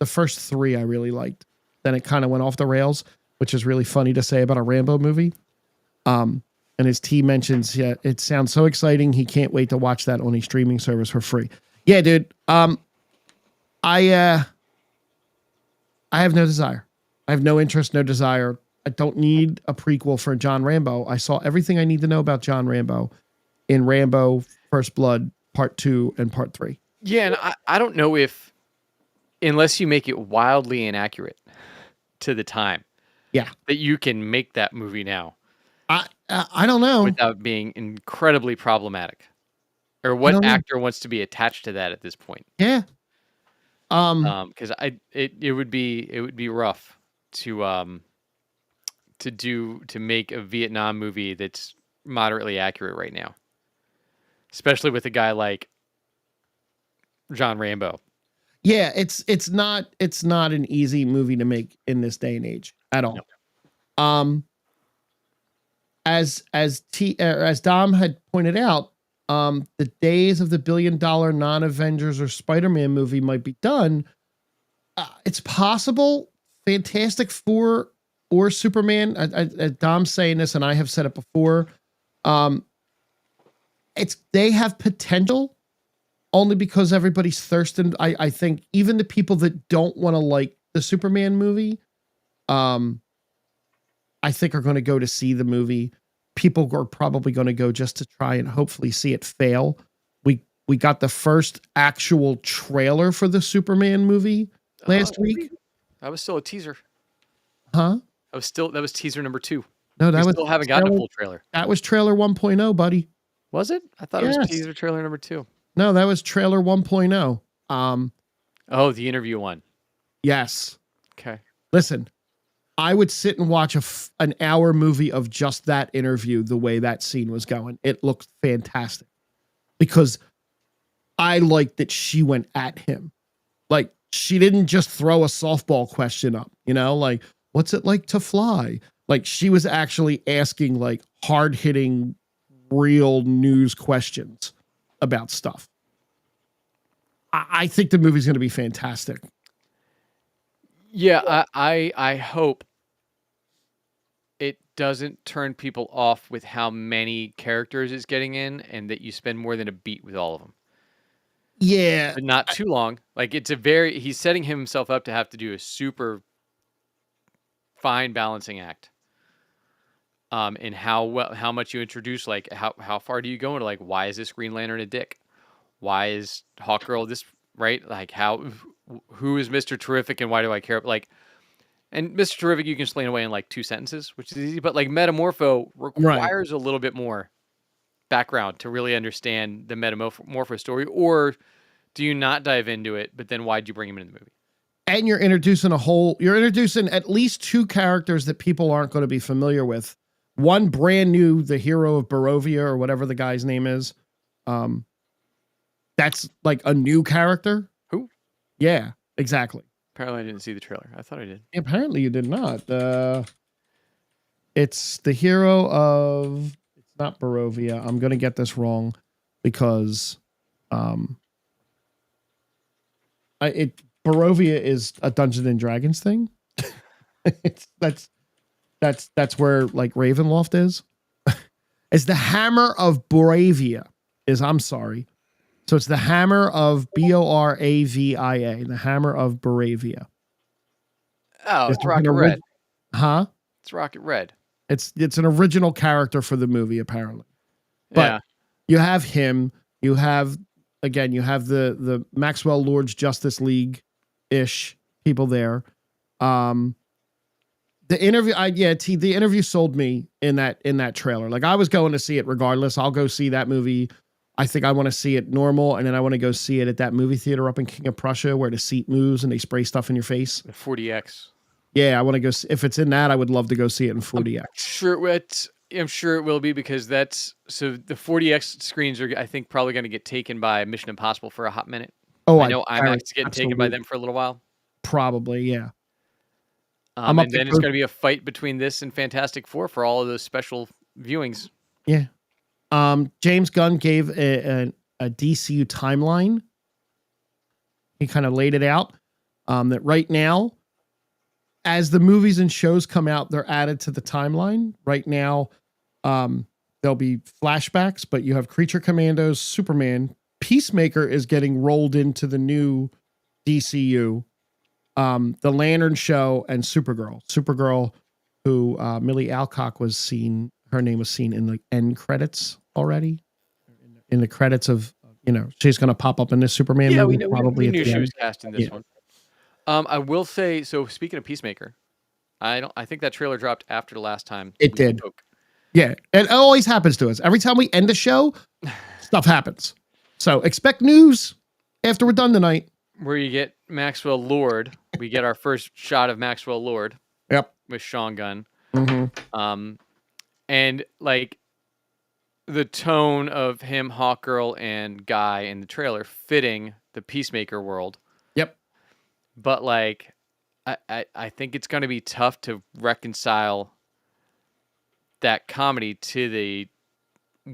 first 3 I really liked. Then it kind of went off the rails, which is really funny to say about a Rambo movie. And his team mentions, yeah, it sounds so exciting. He can't wait to watch that on a streaming service for free. Yeah, dude. I have no desire. I have no interest, no desire. I don't need a prequel for John Rambo. I saw everything I need to know about John Rambo in Rambo First Blood Part 2 and Part 3. Yeah, and I don't know if, unless you make it wildly inaccurate to the time, that you can make that movie now. I don't know. Without being incredibly problematic. Or what actor wants to be attached to that at this point? Yeah. Because it would be rough to make a Vietnam movie that's moderately accurate right now. Especially with a guy like John Rambo. Yeah, it's not an easy movie to make in this day and age at all. No. As Dom had pointed out, The days of the billion-dollar non-Avengers or Spider-Man movie might be done. It's possible Fantastic Four or Superman. Dom's saying this, and I have said it before. They have potential only because everybody's thirsting. I think even the people that don't want to like the Superman movie, I think are going to go to see the movie. People are probably going to go just to try and hopefully see it fail. We got the first actual trailer for the Superman movie last week. That was still a teaser. Huh? That was teaser number 2. No, we still haven't gotten a full trailer. That was trailer 1.0, buddy. Was it? I thought it was teaser trailer number 2. No, that was trailer 1.0. Oh, the interview one. Yes. Okay. Listen, I would sit and watch an hour movie of just that interview the way that scene was going. It looked fantastic because I liked that she went at him. Like, she didn't just throw a softball question up, like, what's it like to fly? Like, she was actually asking like hard-hitting, real news questions about stuff. I think the movie's going to be fantastic. Yeah, I hope it doesn't turn people off with how many characters it's getting in, and that you spend more than a beat with all of them. Yeah. But not too long. Like, he's setting himself up to have to do a super fine balancing act. In how much you introduce, like how far do you go into, like, why is this Green Lantern a dick? Why is Hawkgirl this, right? Like, who is Mr. Terrific and why do I care? Like, and Mr. Terrific you can explain away in like 2 sentences, which is easy, but like Metamorpho requires a little bit more background to really understand the Metamorpho story. Or do you not dive into it, but then why'd you bring him into the movie? And you're introducing at least 2 characters that people aren't going to be familiar with. One brand new, the hero of Barovia or whatever the guy's name is. That's like a new character. Who? Yeah, exactly. Apparently I didn't see the trailer. I thought I did. Apparently you did not. It's the hero of, it's not Barovia. I'm going to get this wrong because Barovia is a Dungeons and Dragons thing. That's where like Ravenloft is. It's the Hammer of Boravia. I'm sorry. So it's the Hammer of Boravia, the Hammer of Boravia. Oh, it's Rocket Red. Huh? It's Rocket Red. It's an original character for the movie, apparently. But you have him. You have the Maxwell Lord's Justice League-ish people there. The interview, the interview sold me in that trailer. Like, I was going to see it regardless. I'll go see that movie. I think I want to see it normal, and then I want to go see it at that movie theater up in King of Prussia where the seat moves and they spray stuff in your face. The 40X. Yeah, I want to go. If it's in that, I would love to go see it in 40X. I'm sure it will be, because the 40X screens are, I think, probably going to get taken by Mission Impossible for a hot minute. Oh, I know IMAX is getting taken by them for a little while. Probably, yeah. And then it's going to be a fight between this and Fantastic Four for all of those special viewings. Yeah. James Gunn gave a DCU timeline. He kind of laid it out that right now, as the movies and shows come out, they're added to the timeline. Right now, there'll be flashbacks, but you have Creature Commandos, Superman, Peacemaker is getting rolled into the new DCU. The Lantern Show and Supergirl. Supergirl, who Millie Alcock was seen, her name was seen in the end credits already. In the credits of, she's going to pop up in this Superman movie. We knew she was cast in this one. I will say, so speaking of Peacemaker, I think that trailer dropped after the last time. It did. Spoke. Yeah, it always happens to us. Every time we end a show, stuff happens. So expect news after we're done tonight. Where you get Maxwell Lord. We get our first shot of Maxwell Lord. Yep. With Sean Gunn. Mm-hmm. And like the tone of him, Hawkgirl, and Guy in the trailer fitting the Peacemaker world. Yep. But like, I think it's going to be tough to reconcile that comedy to the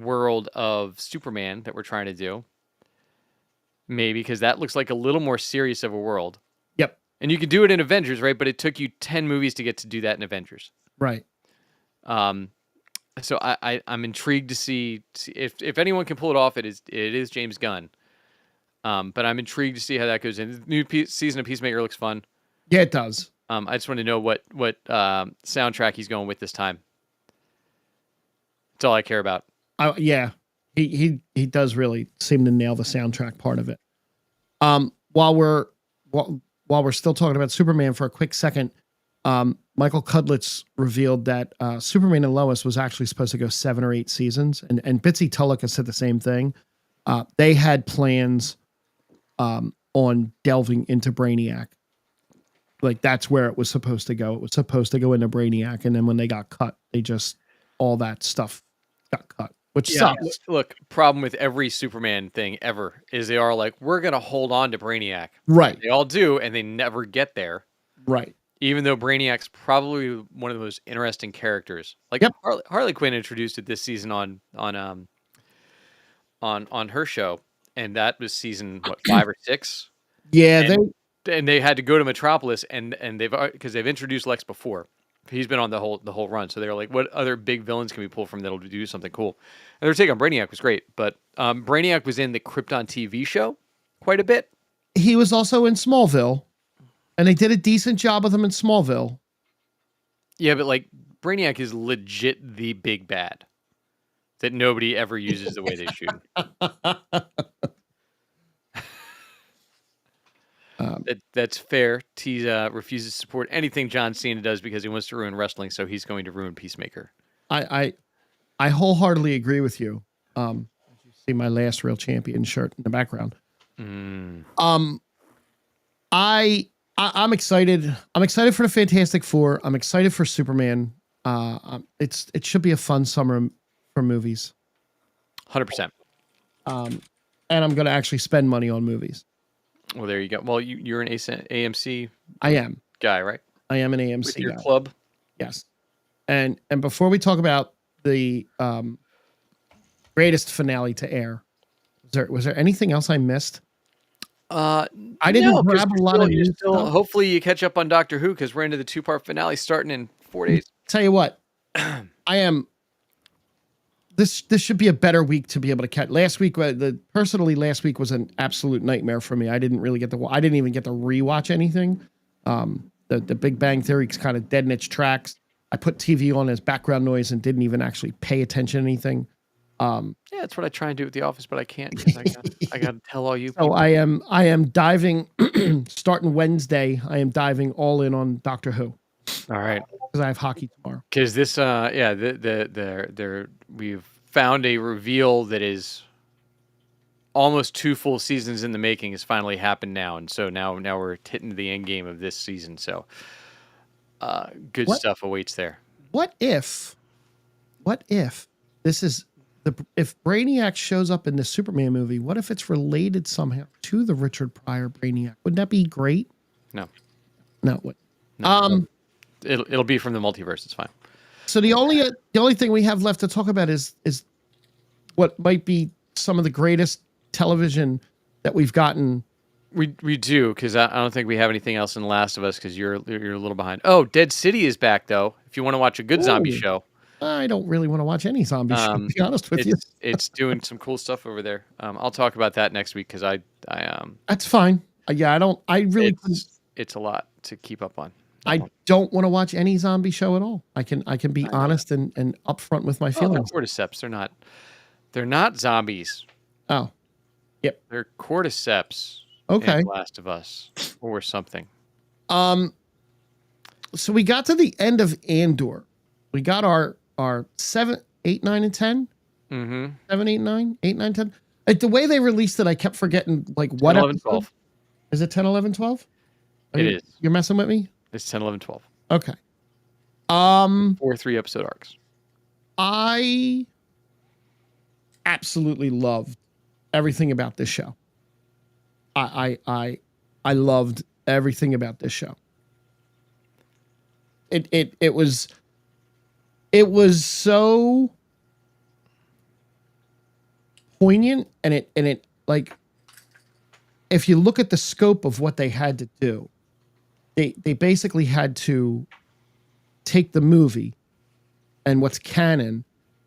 world of Superman that we're trying to do. Maybe because that looks like a little more serious of a world. Yep. And you can do it in Avengers, right? But it took you 10 movies to get to do that in Avengers. Right. So I'm intrigued to see if anyone can pull it off. It is James Gunn. But I'm intrigued to see how that goes in. The new season of Peacemaker looks fun. Yeah, it does. I just want to know what soundtrack he's going with this time. That's all I care about. Yeah, he does really seem to nail the soundtrack part of it. While we're still talking about Superman for a quick second, Michael Cudlitz revealed that Superman and Lois was actually supposed to go 7 or 8 seasons, and Bitsy Tulloch has said the same thing. They had plans on delving into Brainiac. Like that's where it was supposed to go. It was supposed to go into Brainiac, and then when they got cut, all that stuff got cut, which sucks. Look, problem with every Superman thing ever is they are like, we're gonna hold on to Brainiac. Right. They all do, and they never get there. Right. Even though Brainiac's probably one of the most interesting characters. Like yep. Harley Quinn introduced it this season on her show, and that was season 5 or 6. Yeah, and they had to go to Metropolis, and because they've introduced Lex before. He's been on the whole run, so they were like, "What other big villains can we pull from that'll do something cool?" And their take on Brainiac was great, but Brainiac was in the Krypton TV show quite a bit. He was also in Smallville, and they did a decent job with him in Smallville. Yeah, but like Brainiac is legit the big bad that nobody ever uses the way they should. That's fair. He refuses to support anything John Cena does because he wants to ruin wrestling, so he's going to ruin Peacemaker. I wholeheartedly agree with you. You see my last real champion shirt in the background. I'm excited. I'm excited for the Fantastic Four. I'm excited for Superman. It should be a fun summer for movies. 100%. And I'm going to actually spend money on movies. Well, there you go. Well, you're an AMC. I am guy, right? I am an AMC with your guy. club. Yes. And before we talk about the greatest finale to air, was there anything else I missed? I didn't grab a lot of new stuff. Hopefully you catch up on Doctor Who because we're into the 2-part finale starting in 4 days. Tell you what, I am. This should be a better week to be able to catch. Last week was an absolute nightmare for me. I didn't even get to rewatch anything. The Big Bang Theory is kind of dead in its tracks. I put TV on as background noise and didn't even actually pay attention to anything. Yeah, that's what I try and do at the office, but I can't because I got to tell all you people. So I am diving starting Wednesday. I am diving all in on Doctor Who. All right, because I have hockey tomorrow. Because this, we've found a reveal that is almost 2 full seasons in the making has finally happened now, and so now we're hitting the end game of this season. So, good stuff awaits there. What if this is if Brainiac shows up in the Superman movie? What if it's related somehow to the Richard Pryor Brainiac? Wouldn't that be great? No. What? No. It'll be from the multiverse. It's fine. So the only thing we have left to talk about is what might be some of the greatest television that we've gotten. We do, because I don't think we have anything else in The Last of Us because you're a little behind. Oh, Dead City is back though. If you want to watch a good zombie show. I don't really want to watch any zombie show, to be honest with you. It's doing some cool stuff over there. I'll talk about that next week because I That's fine. Yeah, it's a lot to keep up on. I don't want to watch any zombie show at all. I can be honest and upfront with my feelings. Cordyceps. They're not zombies. Oh. Yep. They're cordyceps. Okay. In Last of Us or something. So we got to the end of Andor. We got our 7, 8, 9, and 10. Mm-hmm. 7, 8, 9, 8, 9, 10. Like the way they released it, I kept forgetting like what 10, 11, 12. Is it 10, 11, 12? It is. You're messing with me? It's 10, 11, 12. Okay. 4 3-episode arcs. I absolutely loved everything about this show. I loved everything about this show. It was so poignant, and it like, if you look at the scope of what they had to do, they basically had to take the movie and what's canon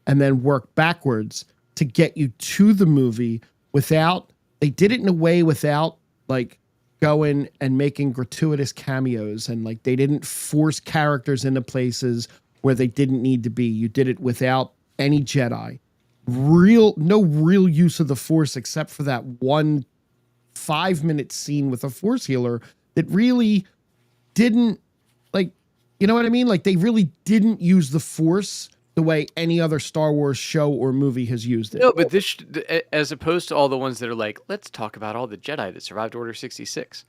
and then work backwards to get you to the movie without, they did it in a way without like going and making gratuitous cameos, and like they didn't force characters into places where they didn't need to be. You did it without any Jedi. No real use of the Force except for that one 5-minute scene with a Force healer that really didn't, like, you know what I mean? Like they really didn't use the Force the way any other Star Wars show or movie has used it. No, but this, as opposed to all the ones that are like, let's talk about all the Jedi that survived Order 66.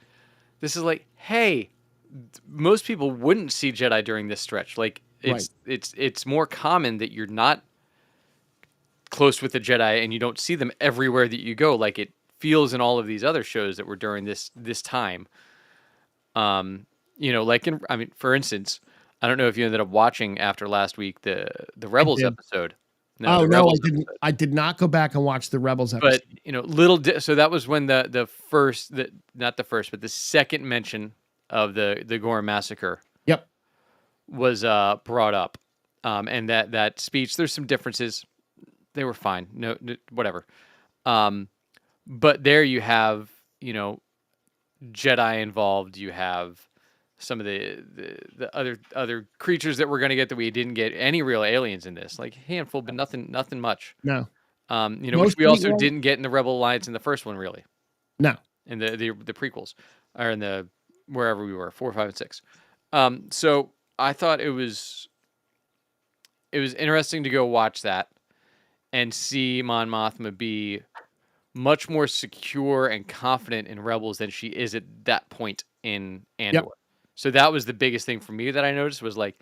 This is like, hey, most people wouldn't see Jedi during this stretch. Like it's more common that you're not close with the Jedi and you don't see them everywhere that you go, like it feels in all of these other shows that were during this time. Like for instance, I don't know if you ended up watching after last week the Rebels episode. No, I didn't. I did not go back and watch the Rebels episode. But so that was when the first, not the first, but the second mention of the Gorham massacre. Yep. Was brought up, and that speech. There's some differences. They were fine. No, whatever. But there you have Jedi involved. You have some of the other creatures that we're going to get that we didn't get any real aliens in this, like handful, but nothing much. No. Which we also didn't get in the Rebel Alliance in the first one, really. No. In the prequels, or in the wherever we were, 4, 5, and 6. So I thought it was interesting to go watch that and see Mon Mothma be much more secure and confident in Rebels than she is at that point in Andor. Yep. So that was the biggest thing for me that I noticed, was like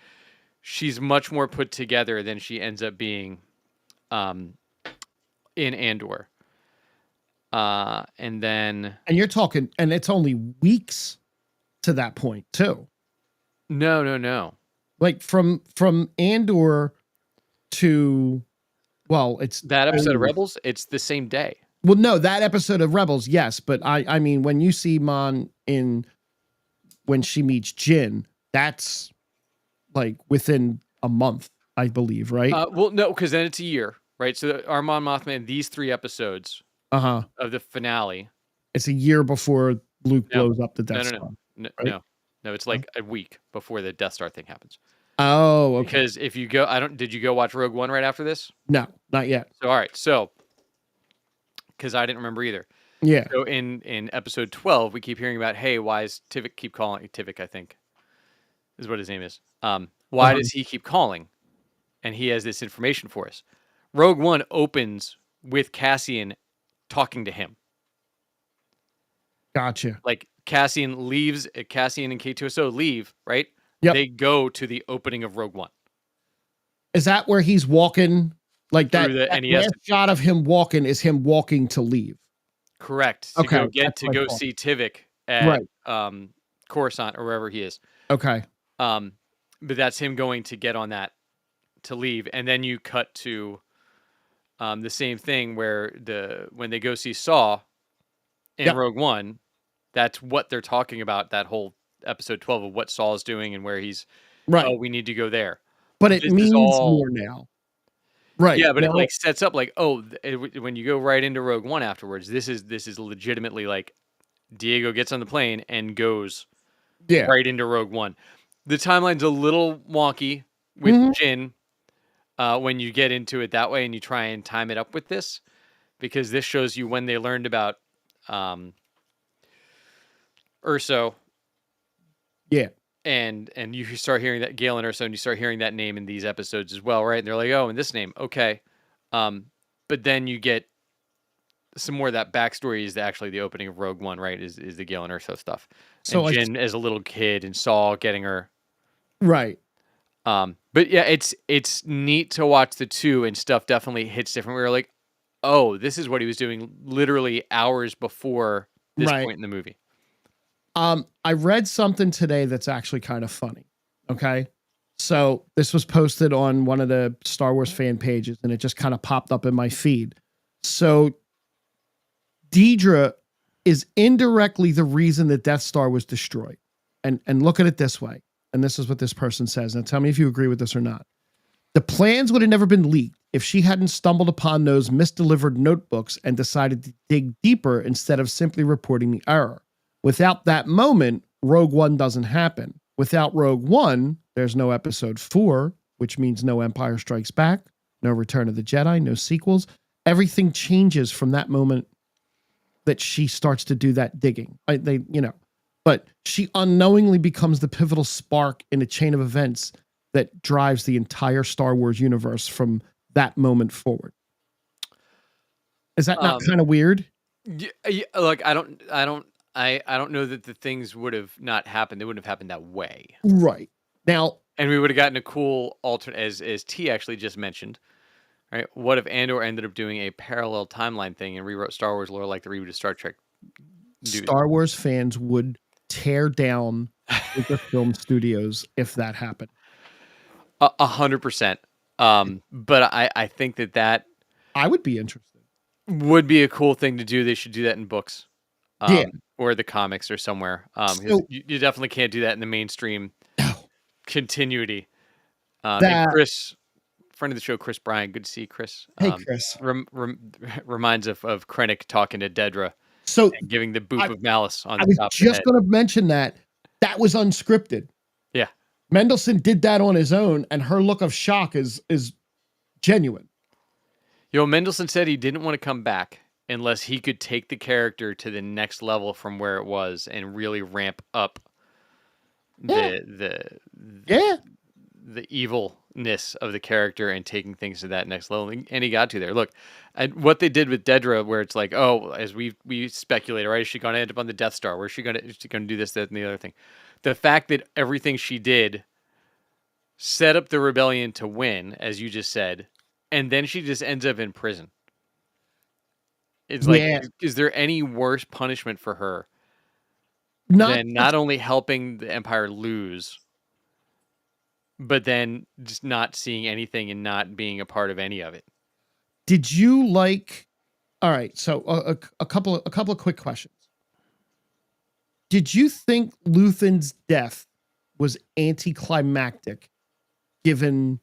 she's much more put together than she ends up being in Andor. And you're talking, and it's only weeks to that point too. No. Like from Andor to, well, it's that episode of Rebels. It's the same day. Well, no, that episode of Rebels, yes, but I mean, when you see Mon when she meets Jin, that's like within a month, I believe, right? Well, no, because then it's a year, right? So our Mon Mothma in these 3 episodes of the finale, it's a year before Luke blows up the Death Star. No, it's like a week before the Death Star thing happens. Oh, okay. Because if you go, did you go watch Rogue One right after this? No, not yet. So, all right. So, because I didn't remember either. Yeah. So in episode 12, we keep hearing about, hey, why does Tivik keep calling? Tivik, I think, is what his name is. Why does he keep calling? And he has this information for us. Rogue One opens with Cassian talking to him. Gotcha. Like Cassian and K2SO leave, right? Yep. They go to the opening of Rogue One. Is that where he's walking? Like that last shot of him walking is him walking to leave. Correct. To go see Tivik at Coruscant or wherever he is. Okay. But that's him going to get on that to leave, and then you cut to the same thing where when they go see Saw in Rogue One, that's what they're talking about. That whole episode 12 of what Saw is doing and where he's oh, we need to go there. But it means more now. Right. Yeah, but it like sets up like, when you go right into Rogue One afterwards, this is legitimately like Diego gets on the plane and goes right into Rogue One. The timeline's a little wonky with Jin when you get into it that way and you try and time it up with this, because this shows you when they learned about Urso. Yeah. And you start hearing that Galen Urso, and you start hearing that name in these episodes as well, right? And they're like, oh, and this name, okay. But then you get some more of that backstory is actually the opening of Rogue One, right? Is the Galen Urso stuff. So and Jin as a little kid and Saw getting her. Right. But yeah, it's neat to watch the two, and stuff definitely hits different. We were like, oh, this is what he was doing literally hours before this point in the movie. I read something today that's actually kind of funny. Okay. So this was posted on one of the Star Wars fan pages, and it just kind of popped up in my feed. So Deidre is indirectly the reason the Death Star was destroyed. And look at it this way. And this is what this person says. Now tell me if you agree with this or not. The plans would have never been leaked if she hadn't stumbled upon those misdelivered notebooks and decided to dig deeper instead of simply reporting the error. Without that moment, Rogue One doesn't happen. Without Rogue One, there's no episode 4, which means no Empire Strikes Back, no Return of the Jedi, no sequels. Everything changes from that moment that she starts to do that digging. But she unknowingly becomes the pivotal spark in a chain of events that drives the entire Star Wars universe from that moment forward. Is that not kind of weird? Look, I don't know that the things would have not happened. They wouldn't have happened that way. Right. Now, and we would have gotten a cool alternate, as T actually just mentioned. Right? What if Andor ended up doing a parallel timeline thing and rewrote Star Wars lore like the reboot of Star Trek? Star Wars fans would tear down Lucasfilm Studios if that happened. 100%. But I think that I would be interested. Would be a cool thing to do. They should do that in books, or the comics or somewhere. So, you definitely can't do that in the mainstream continuity. Chris, friend of the show, Chris Bryan, good to see you, Chris. Hey, Chris. Reminds of Krennic talking to Dedra, and giving the boop of malice on the top of the head. I was just going to mention that was unscripted. Yeah. Mendelsohn did that on his own, and her look of shock is genuine. Mendelsohn said he didn't want to come back unless he could take the character to the next level from where it was and really ramp up the evilness of the character and taking things to that next level. And he got to there. Look, what they did with Dedra, where it's like, oh, as we speculated, right? Is she going to end up on the Death Star? Is she going to do this, that, and the other thing? The fact that everything she did set up the rebellion to win, as you just said, and then she just ends up in prison. It's like, is there any worse punishment for her than not only helping the Empire lose, but then just not seeing anything and not being a part of any of it? Did you like? All right, so a couple of quick questions. Did you think Luthen's death was anticlimactic, given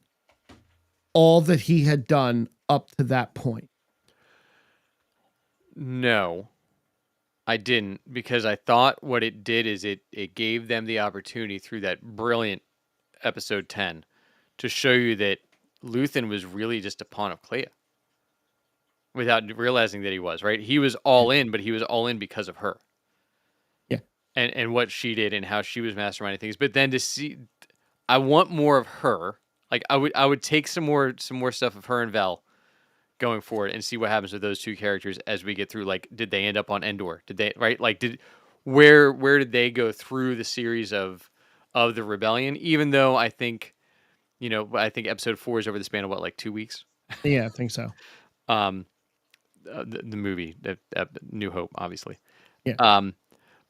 all that he had done up to that point? No, I didn't, because I thought what it did is it gave them the opportunity through that brilliant episode 10 to show you that Luthen was really just a pawn of Clea without realizing that he was, right? He was all in, but he was all in because of her. Yeah. And what she did and how she was masterminding things. But then to see, I want more of her. Like I would take some more stuff of her and Vel going forward and see what happens with those two characters as we get through. Like, did they end up on Endor? Did they, right? Like, where did they go through the series of the rebellion? Even though I think episode 4 is over the span of like 2 weeks. Yeah, I think so. The movie, New Hope, obviously. Yeah.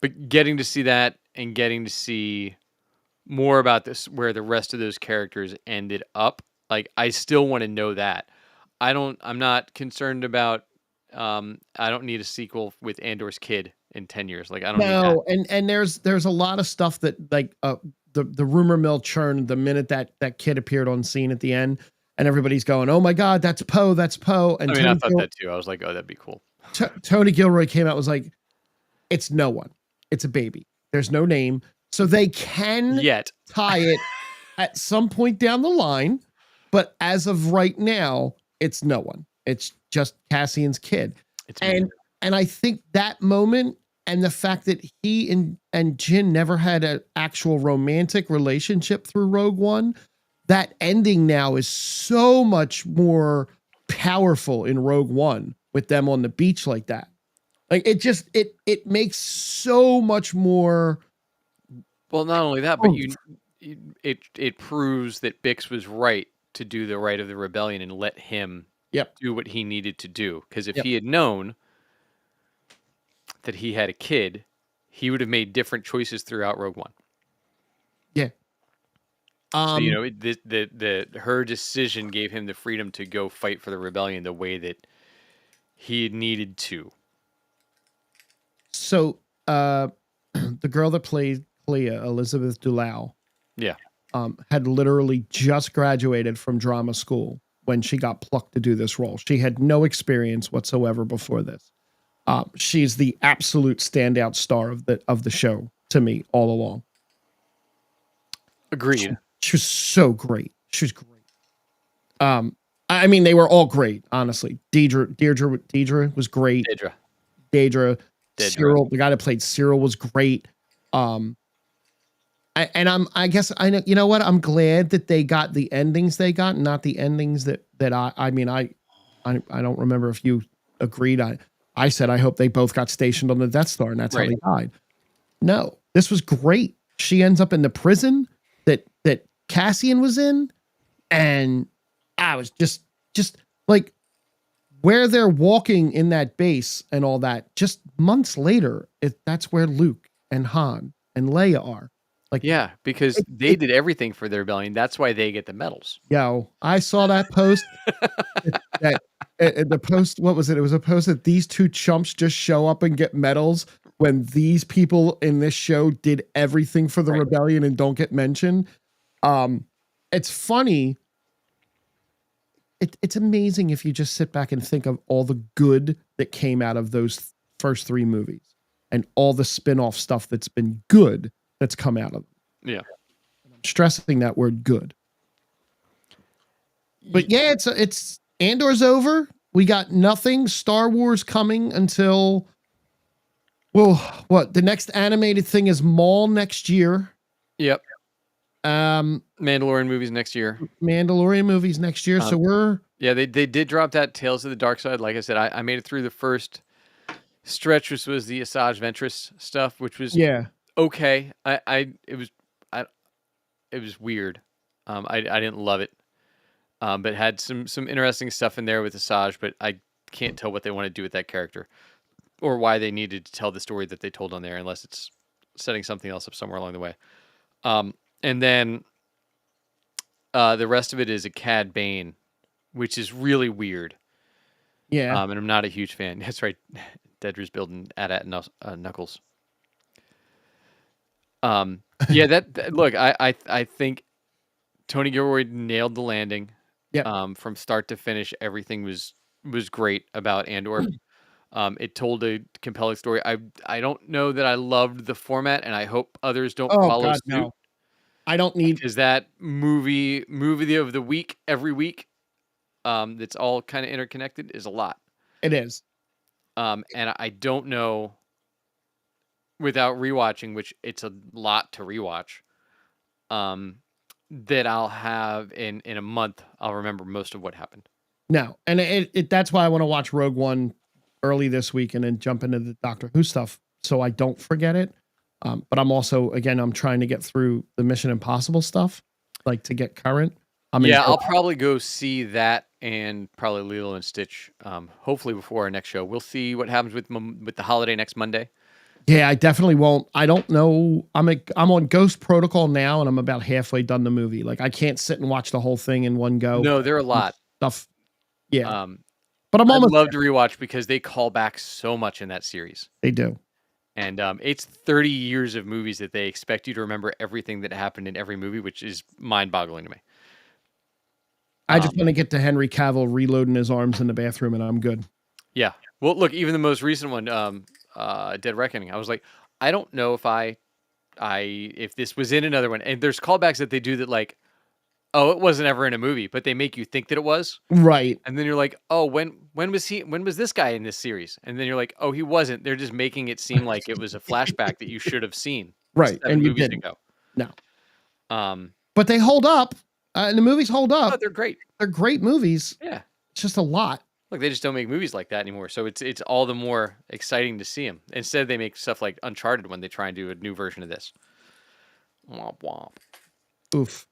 But getting to see that and getting to see more about this, where the rest of those characters ended up, like, I still want to know that. I'm not concerned about, I don't need a sequel with Andor's kid in 10 years. Like, I don't need that. And there's a lot of stuff that, like, the rumor mill churned the minute that kid appeared on scene at the end, and everybody's going, "Oh my God, that's Poe, that's Poe." And I thought that too. I was like, "Oh, that'd be cool." Tony Gilroy came out, was like, "It's no one. It's a baby. There's no name." So they can tie it at some point down the line, but as of right now, it's no one. It's just Cassian's kid. And I think that moment and the fact that he and Jyn never had an actual romantic relationship through Rogue One, that ending now is so much more powerful in Rogue One with them on the beach like that. Like, it makes so much more. Well, not only that, but it proves that Bix was right to do the right of the rebellion and let him do what he needed to do. Because if he had known that he had a kid, he would have made different choices throughout Rogue One. Yeah. So, her decision gave him the freedom to go fight for the rebellion the way that he needed to. So, the girl that played Clea, Elizabeth Dulau, Yeah. had literally just graduated from drama school when she got plucked to do this role. She had no experience whatsoever before this. She's the absolute standout star of the show to me all along. Agreed. She was so great. She was great. I mean, they were all great, honestly. Deidre was great. Deidre. Cyril, the guy that played Cyril, was great. I guess I know, you know what? I'm glad that they got the endings they got, not the endings that I mean, I don't remember if you agreed. I said I hope they both got stationed on the Death Star, and that's how they died. No, this was great. She ends up in the prison that Cassian was in, and I was just like where they're walking in that base and all that. Just months later, that's where Luke and Han and Leia are. Like, yeah, because they did everything for the rebellion. That's why they get the medals. Yo, I saw that post. The post, what was it? It was a post that these two chumps just show up and get medals when these people in this show did everything for the rebellion and don't get mentioned. It's funny. It's amazing if you just sit back and think of all the good that came out of those first three movies and all the spin-off stuff that's been good that's come out of them. Yeah. I'm stressing that word good. But yeah, it's Andor's over. We got nothing Star Wars coming until, well, what? The next animated thing is Maul next year. Yep. Mandalorian movies next year. So we're... Yeah, they did drop that Tales of the Dark Side. Like I said, I made it through the first stretch, which was the Asajj Ventress stuff, which was okay. It was weird. I didn't love it. But had some interesting stuff in there with Asajj, but I can't tell what they want to do with that character or why they needed to tell the story that they told on there, unless it's setting something else up somewhere along the way. And then the rest of it is a Cad Bane, which is really weird. Yeah. And I'm not a huge fan. That's right. Dedra's building at Knuckles. Yeah, look, I think Tony Gilroy nailed the landing. From start to finish, everything was great about Andor. It told a compelling story. I don't know that I loved the format, and I hope others don't follow suit. No. I don't need... Is that movie of the week every week? That's all kind of interconnected is a lot. It is. And I don't know, without rewatching, which it's a lot to rewatch, that I'll have in a month, I'll remember most of what happened. No, and that's why I want to watch Rogue One early this week and then jump into the Doctor Who stuff so I don't forget it. But I'm also, again, I'm trying to get through the Mission Impossible stuff, like to get current. I'll probably go see that and probably Lilo and Stitch, hopefully before our next show. We'll see what happens with the holiday next Monday. Yeah, I definitely won't. I don't know. I'm on Ghost Protocol now, and I'm about halfway done the movie. Like, I can't sit and watch the whole thing in one go. No, there are a lot. Stuff. Yeah. But I'd love to rewatch because they call back so much in that series. They do. And it's 30 years of movies that they expect you to remember everything that happened in every movie, which is mind-boggling to me. I just want to get to Henry Cavill reloading his arms in the bathroom, and I'm good. Yeah. Well, look, even the most recent one, Dead Reckoning, I was like, I don't know if this was in another one. And there's callbacks that they do that, like, oh, it wasn't ever in a movie, but they make you think that it was. Right. And then you're like, oh, when was this guy in this series? And then you're like, oh, he wasn't. They're just making it seem like it was a flashback that you should have seen. Right. And you didn't. Ago. No. But they hold up. And the movies hold up. Oh, they're great. They're great movies. Yeah. It's just a lot. Look, they just don't make movies like that anymore. So it's all the more exciting to see them. Instead, they make stuff like Uncharted when they try and do a new version of this. Womp womp. Oof.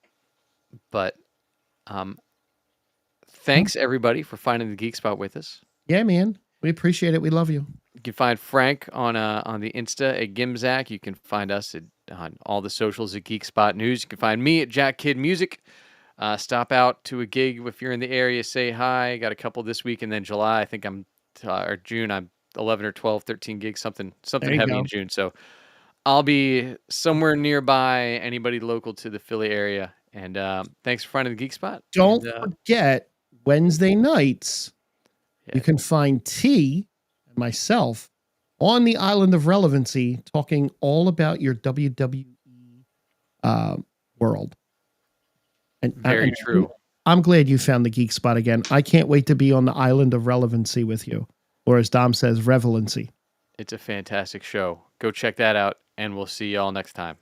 But thanks everybody for finding the Geek Spot with us. Yeah, man. We appreciate it. We love you. You can find Frank on the Insta at Gimzak. You can find us on all the socials at Geek Spot News. You can find me at Jack Kid Music. Stop out to a gig if you're in the area. Say hi. Got a couple this week, and then July. I think I'm or June. I'm 11 or 12, 13 gigs, something There you heavy in go. June. So I'll be somewhere nearby. Anybody local to the Philly area. And thanks for finding the Geek Spot. Don't And forget Wednesday nights. You yeah, can find T and myself on the Island of Relevancy talking all about your WWE world. very true. I'm glad you found the Geek Spot again. I can't wait to be on the Island of Relevancy with you, or as Dom says, Revelancy. It's a fantastic show. Go check that out, and we'll see y'all next time.